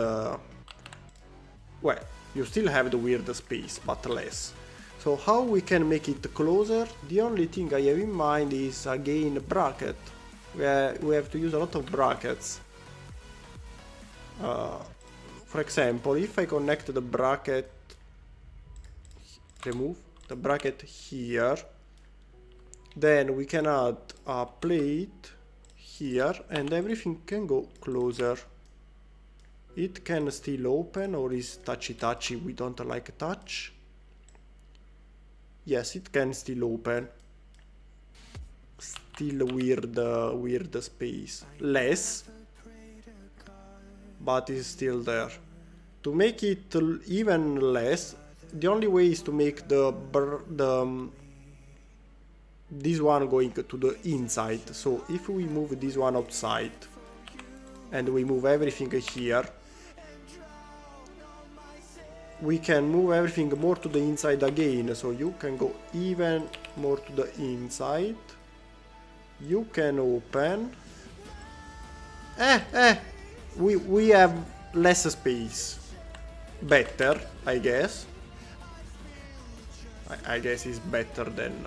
well, you still have the weird space, but less. So how we can make it closer? The only thing I have in mind is, again, bracket. We have to use a lot of brackets. For example, if I connect the bracket, remove the bracket here, then we can add a plate here and everything can go closer. It can still open, or is touchy, we don't like touch. Yes, it can still open. Still weird space. Less, but it's still there. To make it even less, the only way is to make this one going to the inside. So if we move this one outside and we move everything here, we can move everything more to the inside again. So you can go even more to the inside. You can open. We have less space. Better, I guess. I guess it's better than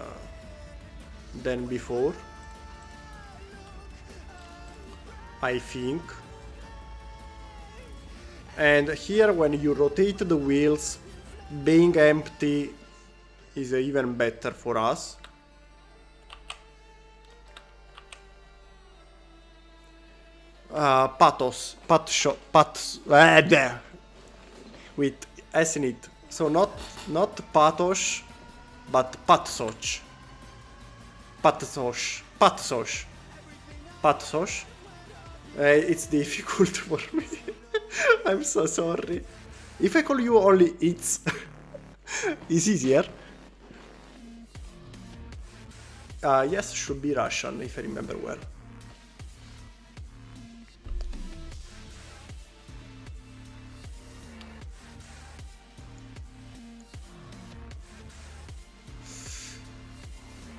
than before, I think. And here when you rotate the wheels, being empty is even better for us. Pathos, with S in it. So not pathos, but patsoch. Patsoch. It's difficult for me. I'm so sorry. If I call you only it's easier. Yes, should be Russian if I remember well.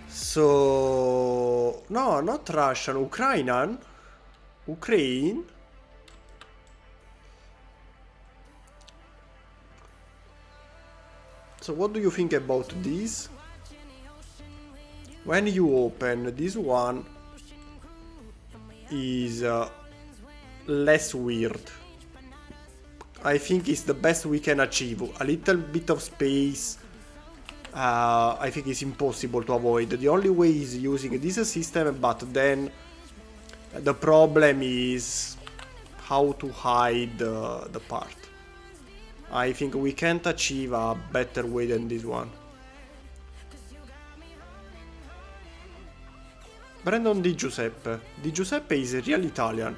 So no, not Russian, Ukrainian. Ukraine. So what do you think about this? When you open this one is less weird. I think it's the best we can achieve. A little bit of space I think it's impossible to avoid. The only way is using this system, but then the problem is how to hide the part. I think we can't achieve a better way than this one. Brandon Di Giuseppe. Di Giuseppe is real Italian.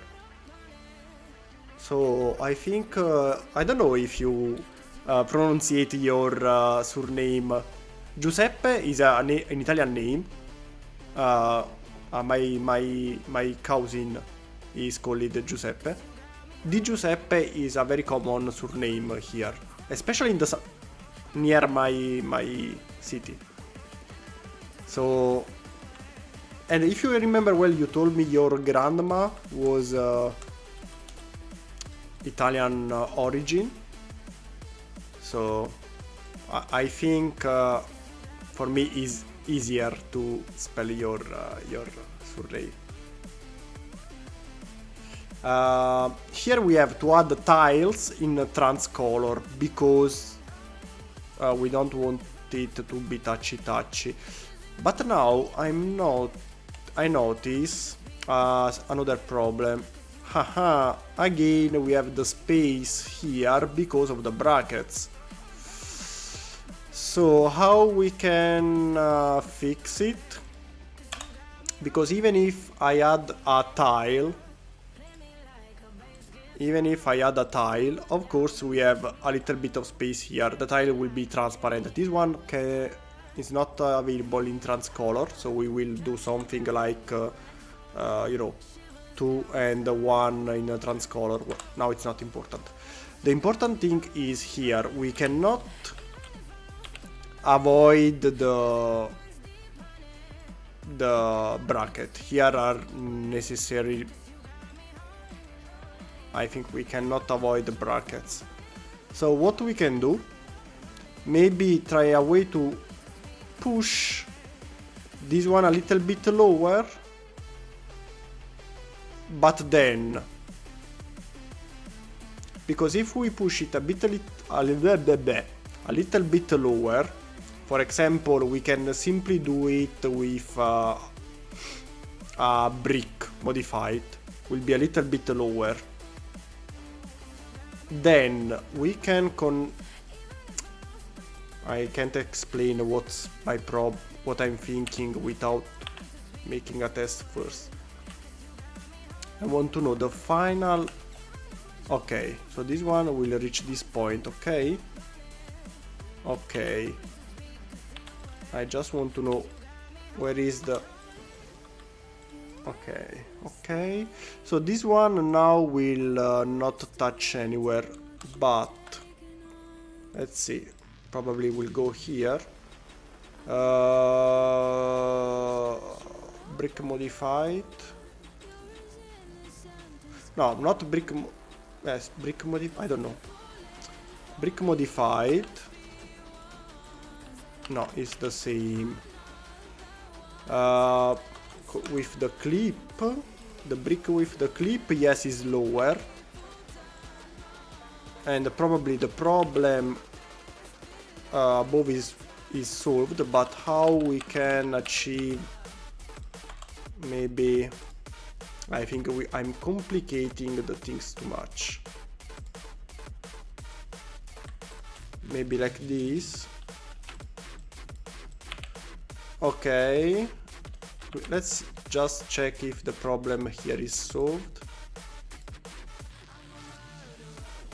So I think, I don't know if you pronunciate your surname. Giuseppe is an Italian name. My cousin is called Giuseppe. Di Giuseppe is a very common surname here, especially in the near my city. So, and if you remember well, you told me your grandma was Italian origin. So I think for me is easier to spell your surname. Here we have to add tiles in transcolor because we don't want it to be touchy. But now I notice another problem. Haha, again we have the space here because of the brackets. So how we can fix it? Because even if I add a tile, of course we have a little bit of space here. The tile will be transparent. This one is not available in transcolor, so we will do something like, 2 and 1 in a transcolor. Well, now it's not important. The important thing is here, we cannot avoid the bracket. Here are necessary. I think we cannot avoid the brackets. So what we can do, maybe try a way to push this one a little bit lower, but then, because if we push it a little bit lower, for example, we can simply do it with a brick modified, will be a little bit lower. Then we can I can't explain what I'm thinking without making a test first. I want to know the final. Okay, so this one will reach this point. Okay. I just want to know where is the. Okay. So this one now will not touch anywhere, but let's see. Probably will go here. Brick modified. No, not brick. Yes, brick modified. I don't know. Brick modified. No, it's the same. With the clip, the brick with the clip, yes, is lower, and probably the problem above is solved. But how we can achieve, maybe I think I'm complicating the things too much. Maybe like this. Okay, let's just check if the problem here is solved.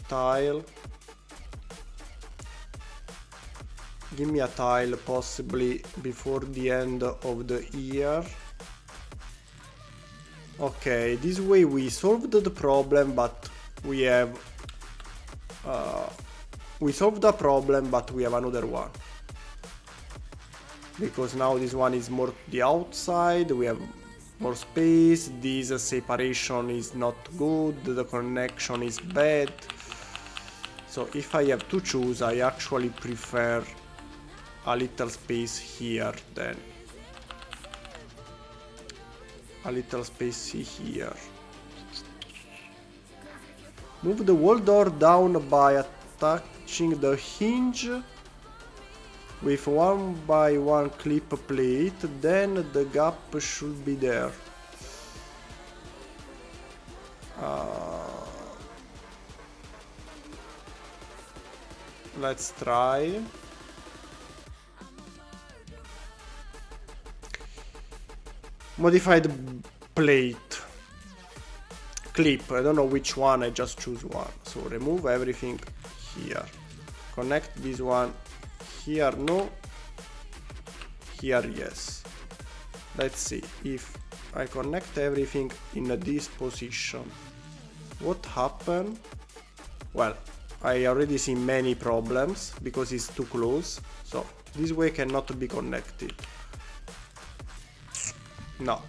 Tile. Give me a tile possibly before the end of the year. Okay, this way we solved the problem, but we have we solved the problem, but we have another one, because now this one is more the outside, we have more space, this separation is not good, the connection is bad. So if I have to choose, I actually prefer a little space here than a little space here. Move the wall door down by attaching the hinge with 1x1 clip plate, then the gap should be there. Let's try. Modified plate. Clip, I don't know which one, I just choose one. So remove everything here. Connect this one here, no. Here, yes. Let's see if I connect everything in this position. What happened? Well, I already see many problems because it's too close. So this way cannot be connected. No,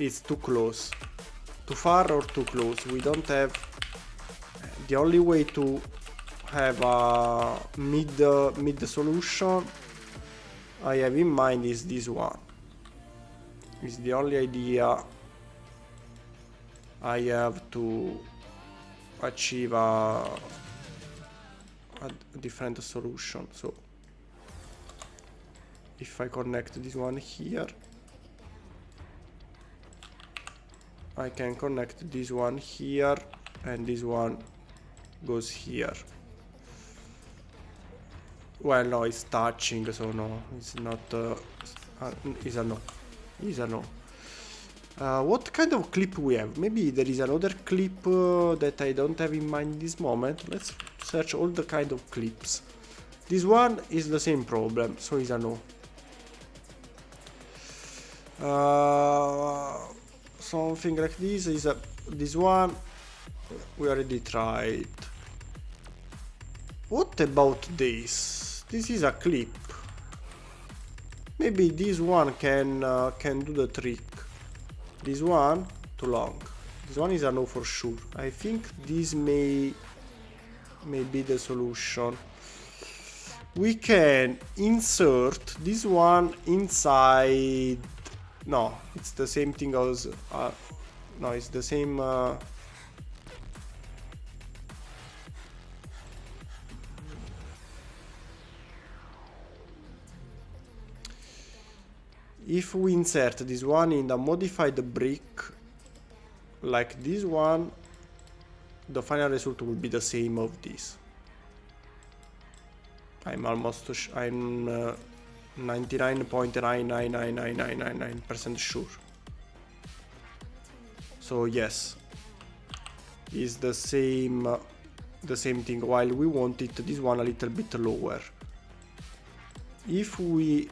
it's too close. Too far or too close. We don't have. The only way to have a mid solution I have in mind is this one. It's the only idea I have to achieve a different solution. So if I connect this one here, I can connect this one here, and this one goes here. Well, no, it's touching, so no, it's not. Is a no. Is a no. What kind of clip we have? Maybe there is another clip that I don't have in mind this moment. Let's search all the kind of clips. This one is the same problem, so is a no. Something like this is this one we already tried. What about this? This is a clip. Maybe this one can do the trick. This one too long. This one is a no for sure. I think this may be the solution. We can insert this one inside. No, it's the same thing as no, it's the same if we insert this one in the modified brick like this one, the final result will be the same of this. I'm almost I'm 99.9999999% sure. So yes, is the same thing, while we want it this one a little bit lower. If we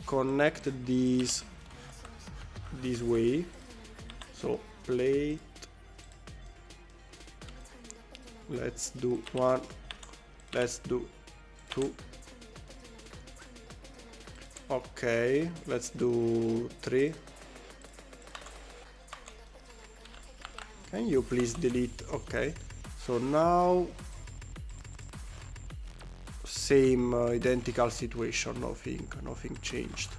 connect this way, so plate, let's do one, let's do two. Okay, let's do 3. Can you please delete? Okay, so now same identical situation, nothing changed.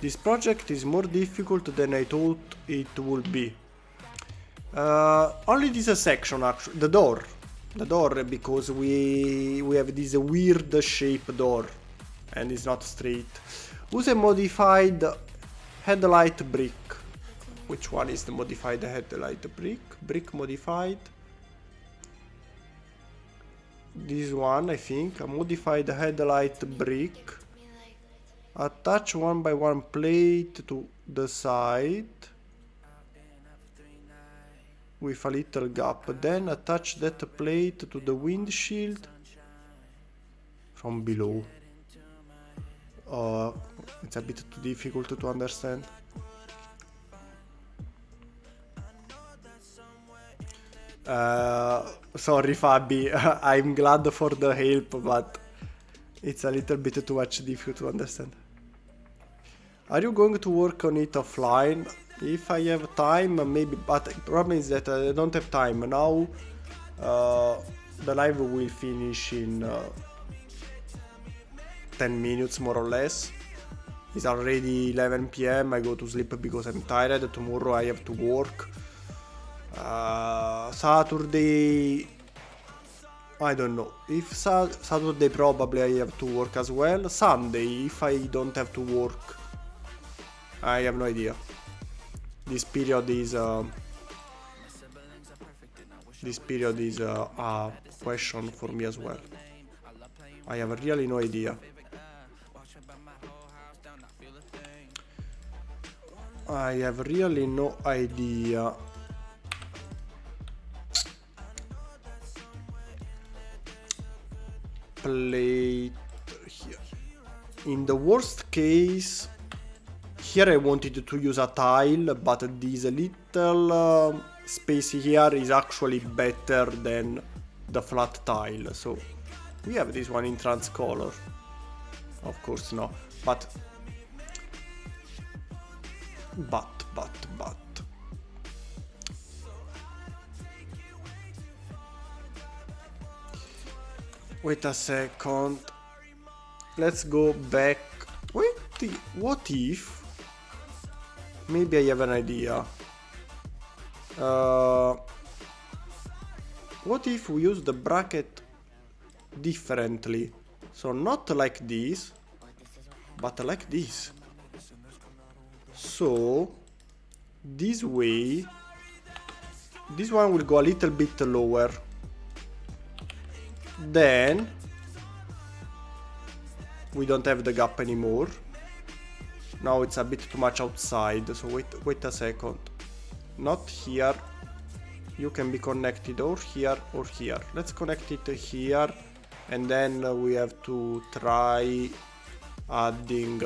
This project is more difficult than I thought it would be. Only this section actually, the door, because we have this weird shape door, and it's not straight. Use a modified headlight brick. Which one is the modified headlight brick? Brick modified. This one, I think, a modified headlight brick. Attach 1x1 plate to the side with a little gap. Then attach that plate to the windshield from below. It's a bit too difficult to understand. Sorry Fabi, I'm glad for the help, but it's a little bit too much difficult to understand. Are you going to work on it offline? If I have time, maybe, but the problem is that I don't have time. Now the live will finish in 10 minutes more or less. It's already 11 PM, I go to sleep because I'm tired. Tomorrow I have to work. Saturday, I don't know. If Saturday probably I have to work as well. Sunday, if I don't have to work, I have no idea. This period is a question for me as well. I have really no idea. I have really no idea. Plate here. In the worst case, here I wanted to use a tile, but this little space here is actually better than the flat tile. So we have this one in trans color. Of course no, but wait a second. Let's go back. Wait, what if? Maybe I have an idea. What if we use the bracket differently? So not like this, but like this. So this way, this one will go a little bit lower. Then we don't have the gap anymore. Now it's a bit too much outside, so wait a second. Not here. You can be connected or here or here. Let's connect it here, and then we have to try adding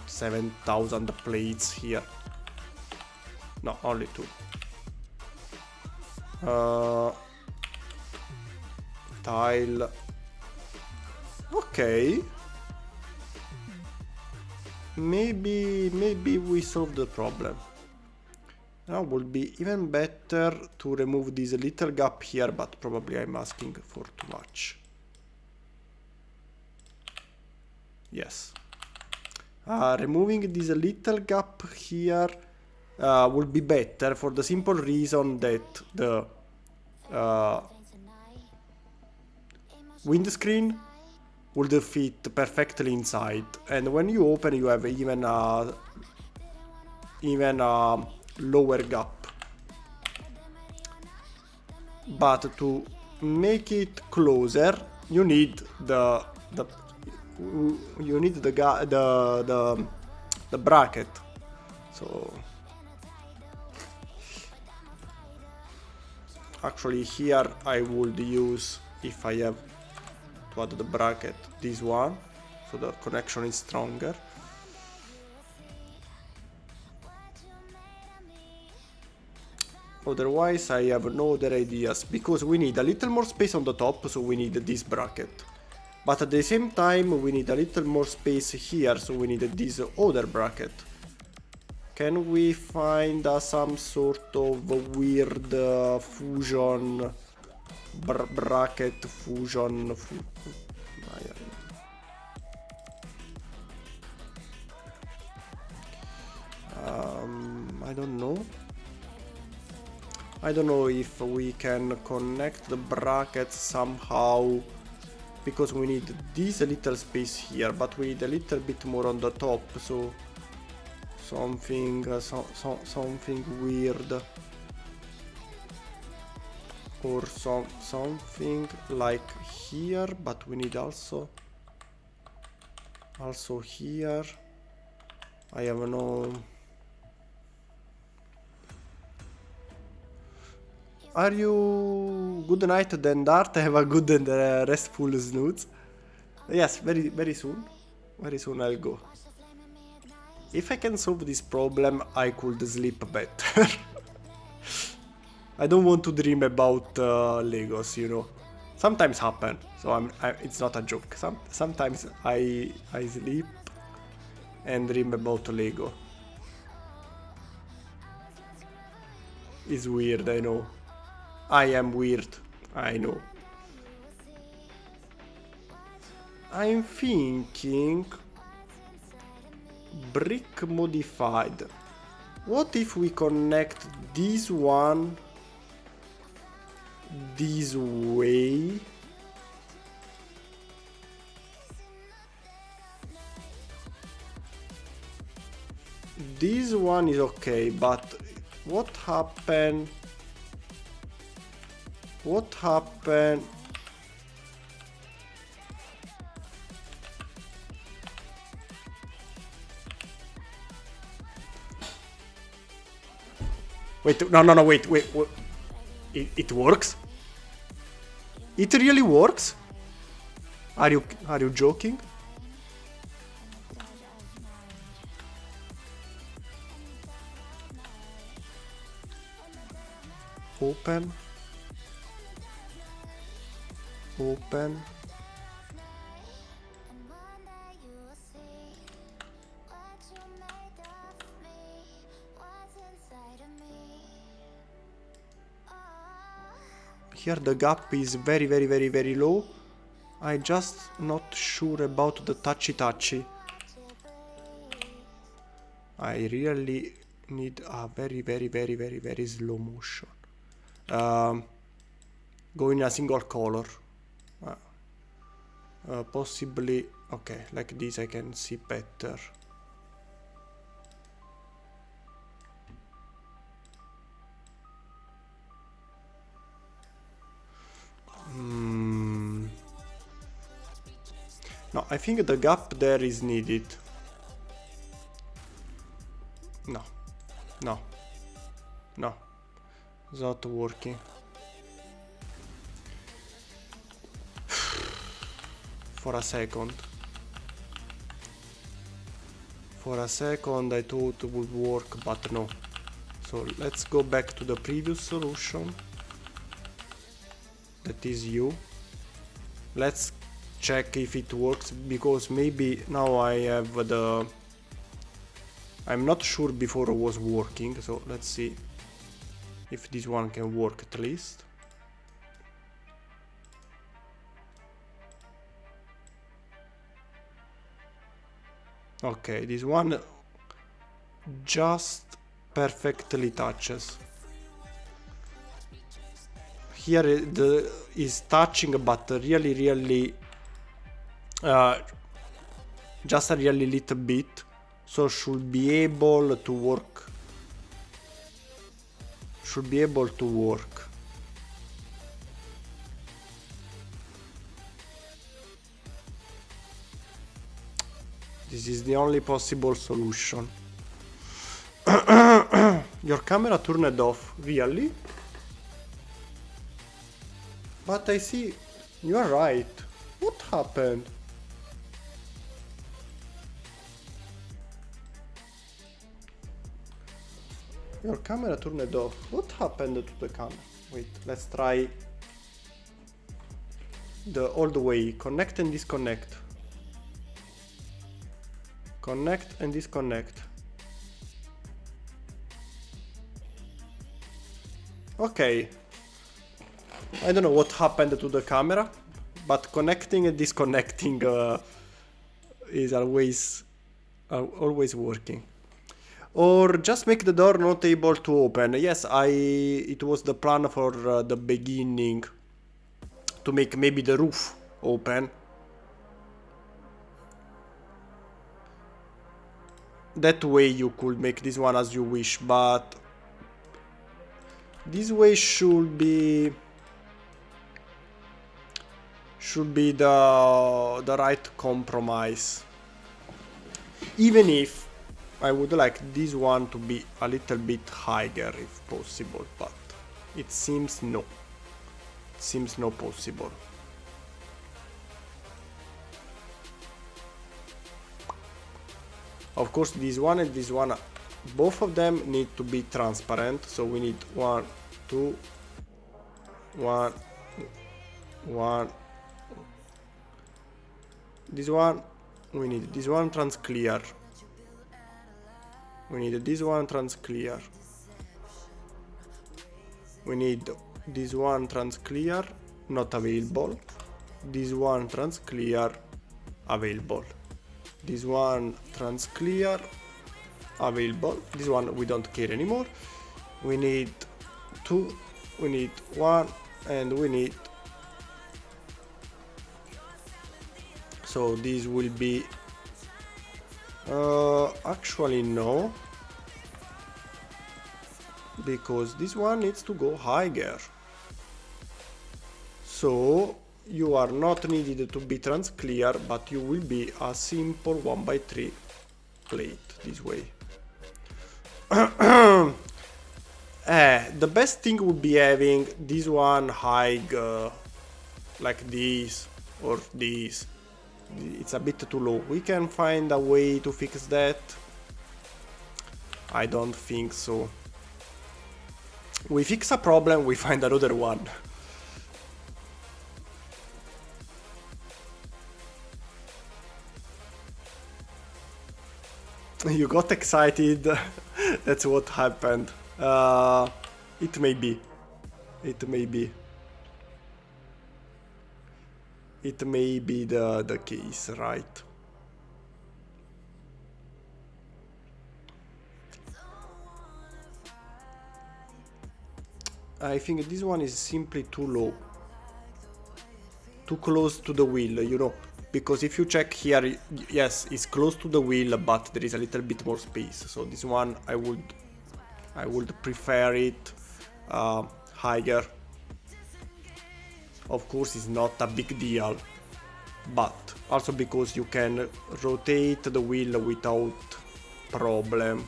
7,000 plates here. No, only 2. Tile. Okay. Maybe we solved the problem. Now would be even better to remove this little gap here, but probably I'm asking for too much. Yes. Removing this little gap here would be better for the simple reason that the windscreen would fit perfectly inside, and when you open you have even a lower gap. But to make it closer, you need the bracket. So actually here I would use, if I have to add the bracket, this one, so the connection is stronger. Otherwise I have no other ideas, because we need a little more space on the top, so we need this bracket. But at the same time we need a little more space here, so we need this other bracket. Can we find some sort of weird fusion, bracket fusion? I I don't know. I don't know if we can connect the brackets somehow, because we need this little space here, but we need a little bit more on the top, so something something weird, or something like here, but we need also here. I have no. Are you good night then, Dart? Have a good and restful snooze. Yes, very soon. Very soon I'll go. If I can solve this problem, I could sleep better. I don't want to dream about Legos, you know. Sometimes happen, so it's not a joke. Sometimes I sleep and dream about Lego. It's weird, I know. I am weird, I know. I'm thinking brick modified. What if we connect this one this way? This one is okay, but what happened? What happened? Wait, no, wait. It works? It really works? Are you joking? Open. Here the gap is very low. I just not sure about the touchy. I really need a very slow motion. Go in a single color. Possibly, okay, like this I can see better. No, I think the gap there is needed. No. It's not working. For a second I thought it would work, but no. So let's go back to the previous solution. That is you. Let's check if it works, because maybe now I have the... I'm not sure before it was working, so let's see if this one can work at least. Okay, this one just perfectly touches. Here is touching, but really just a really little bit, so should be able to work. This is the only possible solution. Your camera turned off, really? But I see, you are right. What happened? Your camera turned off. What happened to the camera? Wait, let's try all the way. Connect and disconnect. Connect and disconnect. Okay. I don't know what happened to the camera, but connecting and disconnecting is always working. Or just make the door not able to open. Yes, it was the plan for the beginning to make maybe the roof open. That way you could make this one as you wish, but this way should be the right compromise. Even if I would like this one to be a little bit higher if possible, but it seems no. It seems not possible. Of course, this one and this one, both of them need to be transparent, so we need 1, 2, 1, 1. This one, we need this one trans clear. We need this one trans clear. We need this one trans clear, not available. This one trans clear, available. This one trans clear, available. This one we don't care anymore. We need 2, we need 1, and we need. So this will be. Actually no, because this one needs to go higher. So you are not needed to be trans clear, but you will be a simple 1x3 plate this way. The best thing would be having this one high like this or this. It's a bit too low. We can find a way to fix that. I don't think so. We fix a problem, we find another one. You got excited. That's what happened. It may be. It may be. It may be the case, right? I think this one is simply too low. Too close to the wheel, you know. Because if you check here, yes, it's close to the wheel, but there is a little bit more space. So this one, I would prefer it higher. Of course, it's not a big deal, but also because you can rotate the wheel without problem.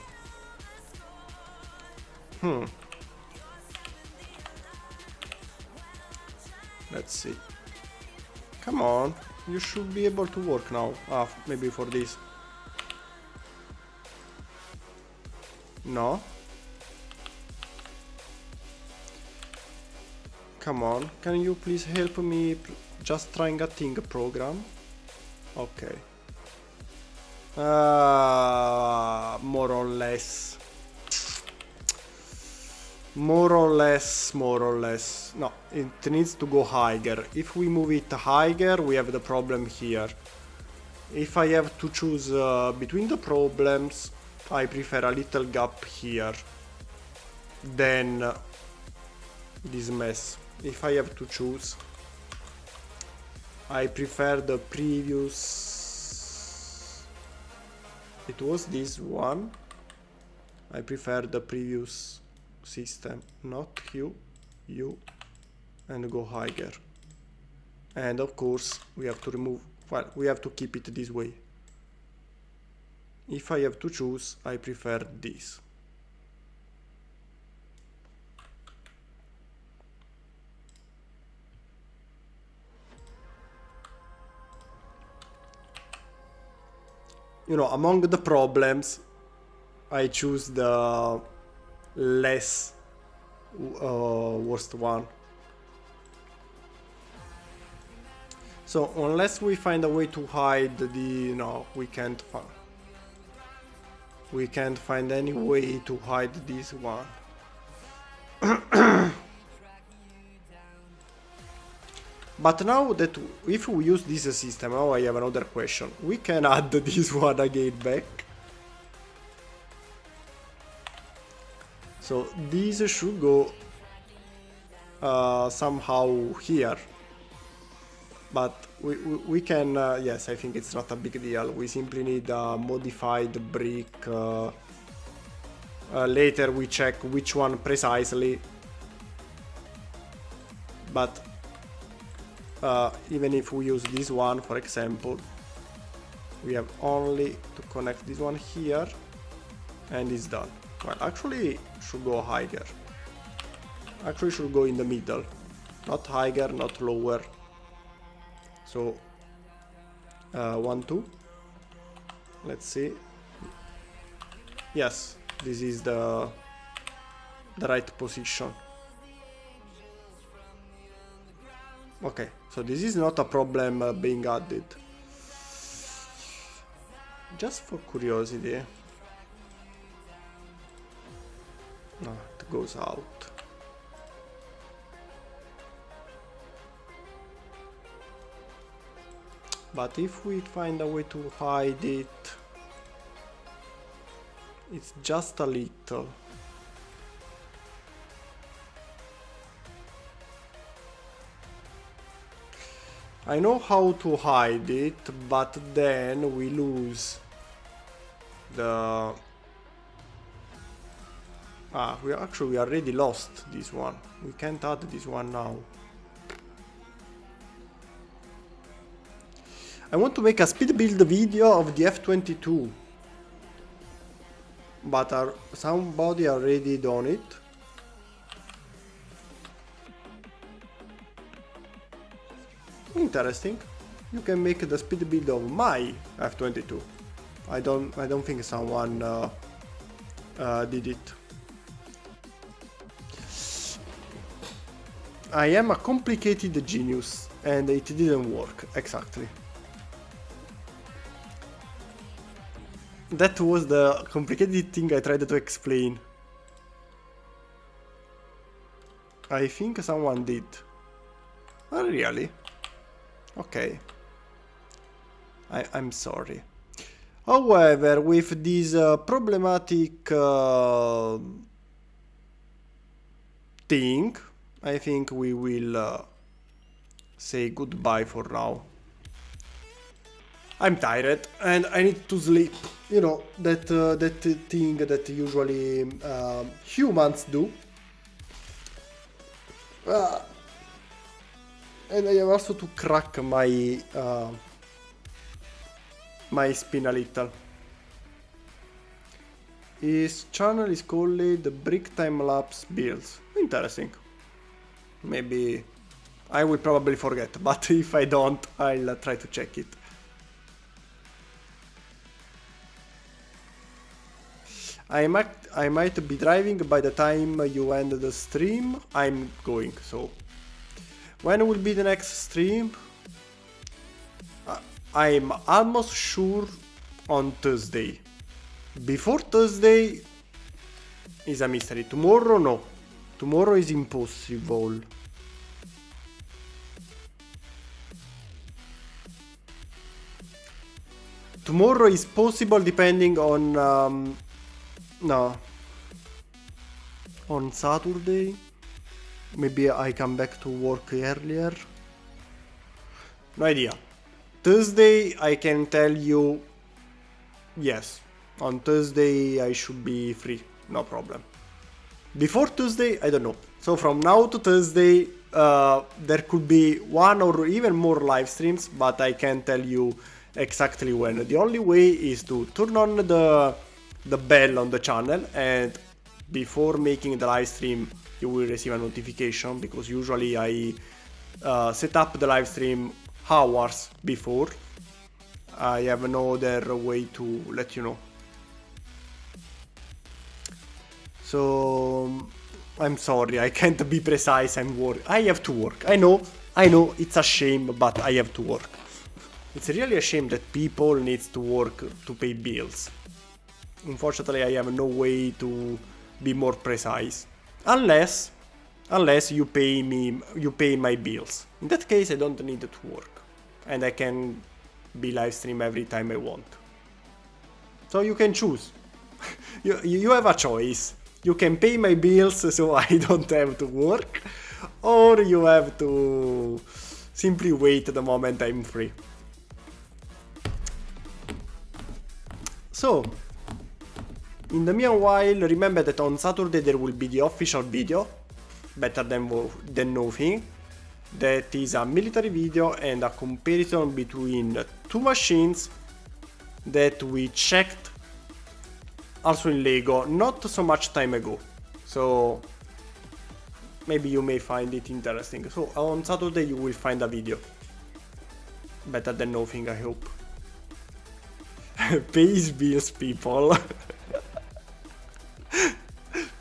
Let's see. Come on, you should be able to work now. Ah, maybe for this. No. Come on, can you please help me just trying a thing program? Okay. More or less. More or less, more or less. No, it needs to go higher. If we move it higher, we have the problem here. If I have to choose between the problems, I prefer a little gap here than this mess. If I have to choose, I prefer the previous. It was this one. I prefer the previous system, not you, and go higher. And of course, we have to remove. Well, we have to keep it this way. If I have to choose, I prefer this. You know, among the problems, I choose the less worst one. So unless we find a way to hide the, no, we can't find any way to hide this one. But now that if we use this system, now I have another question. We can add this one again back. So these should go somehow here. But we can, yes, I think it's not a big deal. We simply need a modified brick. Later we check which one precisely. But even if we use this one, for example, we have only to connect this one here, and it's done. Well, actually, should go higher. Actually, should go in the middle. Not higher, not lower. So, 1, 2. Let's see. Yes, this is the right position. Okay, so this is not a problem being added. Just for curiosity. No, it goes out. But if we find a way to hide it, it's just a little. I know how to hide it, but then we lose the... we already lost this one. We can't add this one now. I want to make a speed build video of the F-22, but somebody already done it. Interesting. You can make the speed build of my F-22. I don't think someone did it. I am a complicated genius, and it didn't work exactly. That was the complicated thing I tried to explain. I think someone did. Oh, really? Okay. I'm sorry. However, with this problematic thing, I think we will say goodbye for now. I'm tired and I need to sleep. You know, that thing that usually humans do. And I have also to crack my my spin a little. His channel is called the Brick Time Lapse Builds. Interesting. Maybe I will probably forget, but if I don't, I'll try to check it. I might be driving by the time you end the stream. I'm going, so when will be the next stream? I'm almost sure on Thursday. Before Thursday is a mystery. Tomorrow, no. Tomorrow is impossible. Tomorrow is possible depending on... no. On Saturday. Maybe I come back to work earlier. No idea. Thursday I can tell you... yes. On Thursday I should be free. No problem. Before Tuesday, I don't know. So from now to Thursday, there could be one or even more live streams, but I can't tell you exactly when. The only way is to turn on the bell on the channel, and before making the live stream, you will receive a notification, because usually I set up the live stream hours before. I have no other way to let you know. So I'm sorry, I can't be precise. I'm worried. I have to work. I know, it's a shame, but I have to work. It's really a shame that people need to work to pay bills. Unfortunately, I have no way to be more precise. Unless you pay my bills. In that case, I don't need to work, and I can be live stream every time I want. So you can choose. you have a choice. You can pay my bills so I don't have to work, or you have to simply wait the moment I'm free. So, in the meanwhile, remember that on Saturday there will be the official video, better than nothing. That is a military video and a comparison between two machines that we checked also in Lego not so much time ago. So maybe you may find it interesting. So on Saturday you will find a video. Better than nothing, I hope. Pays bills, people.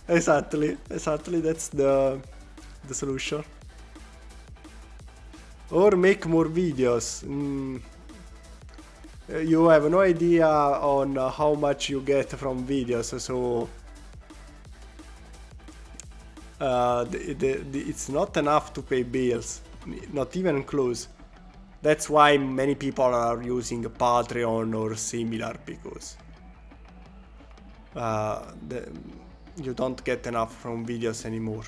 Exactly, that's the solution. Or make more videos. You have no idea on how much you get from videos, so it's not enough to pay bills, not even close. That's why many people are using Patreon or similar, because you don't get enough from videos anymore.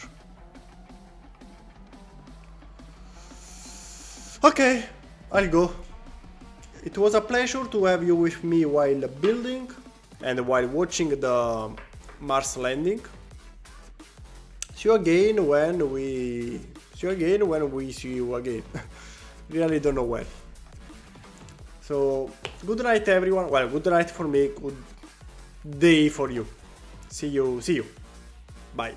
Okay, I'll go. It was a pleasure to have you with me while building and while watching the Mars landing. See you again when we see you again. Really don't know when. So good night everyone. Well, good night for me, good day for you. See you. Bye.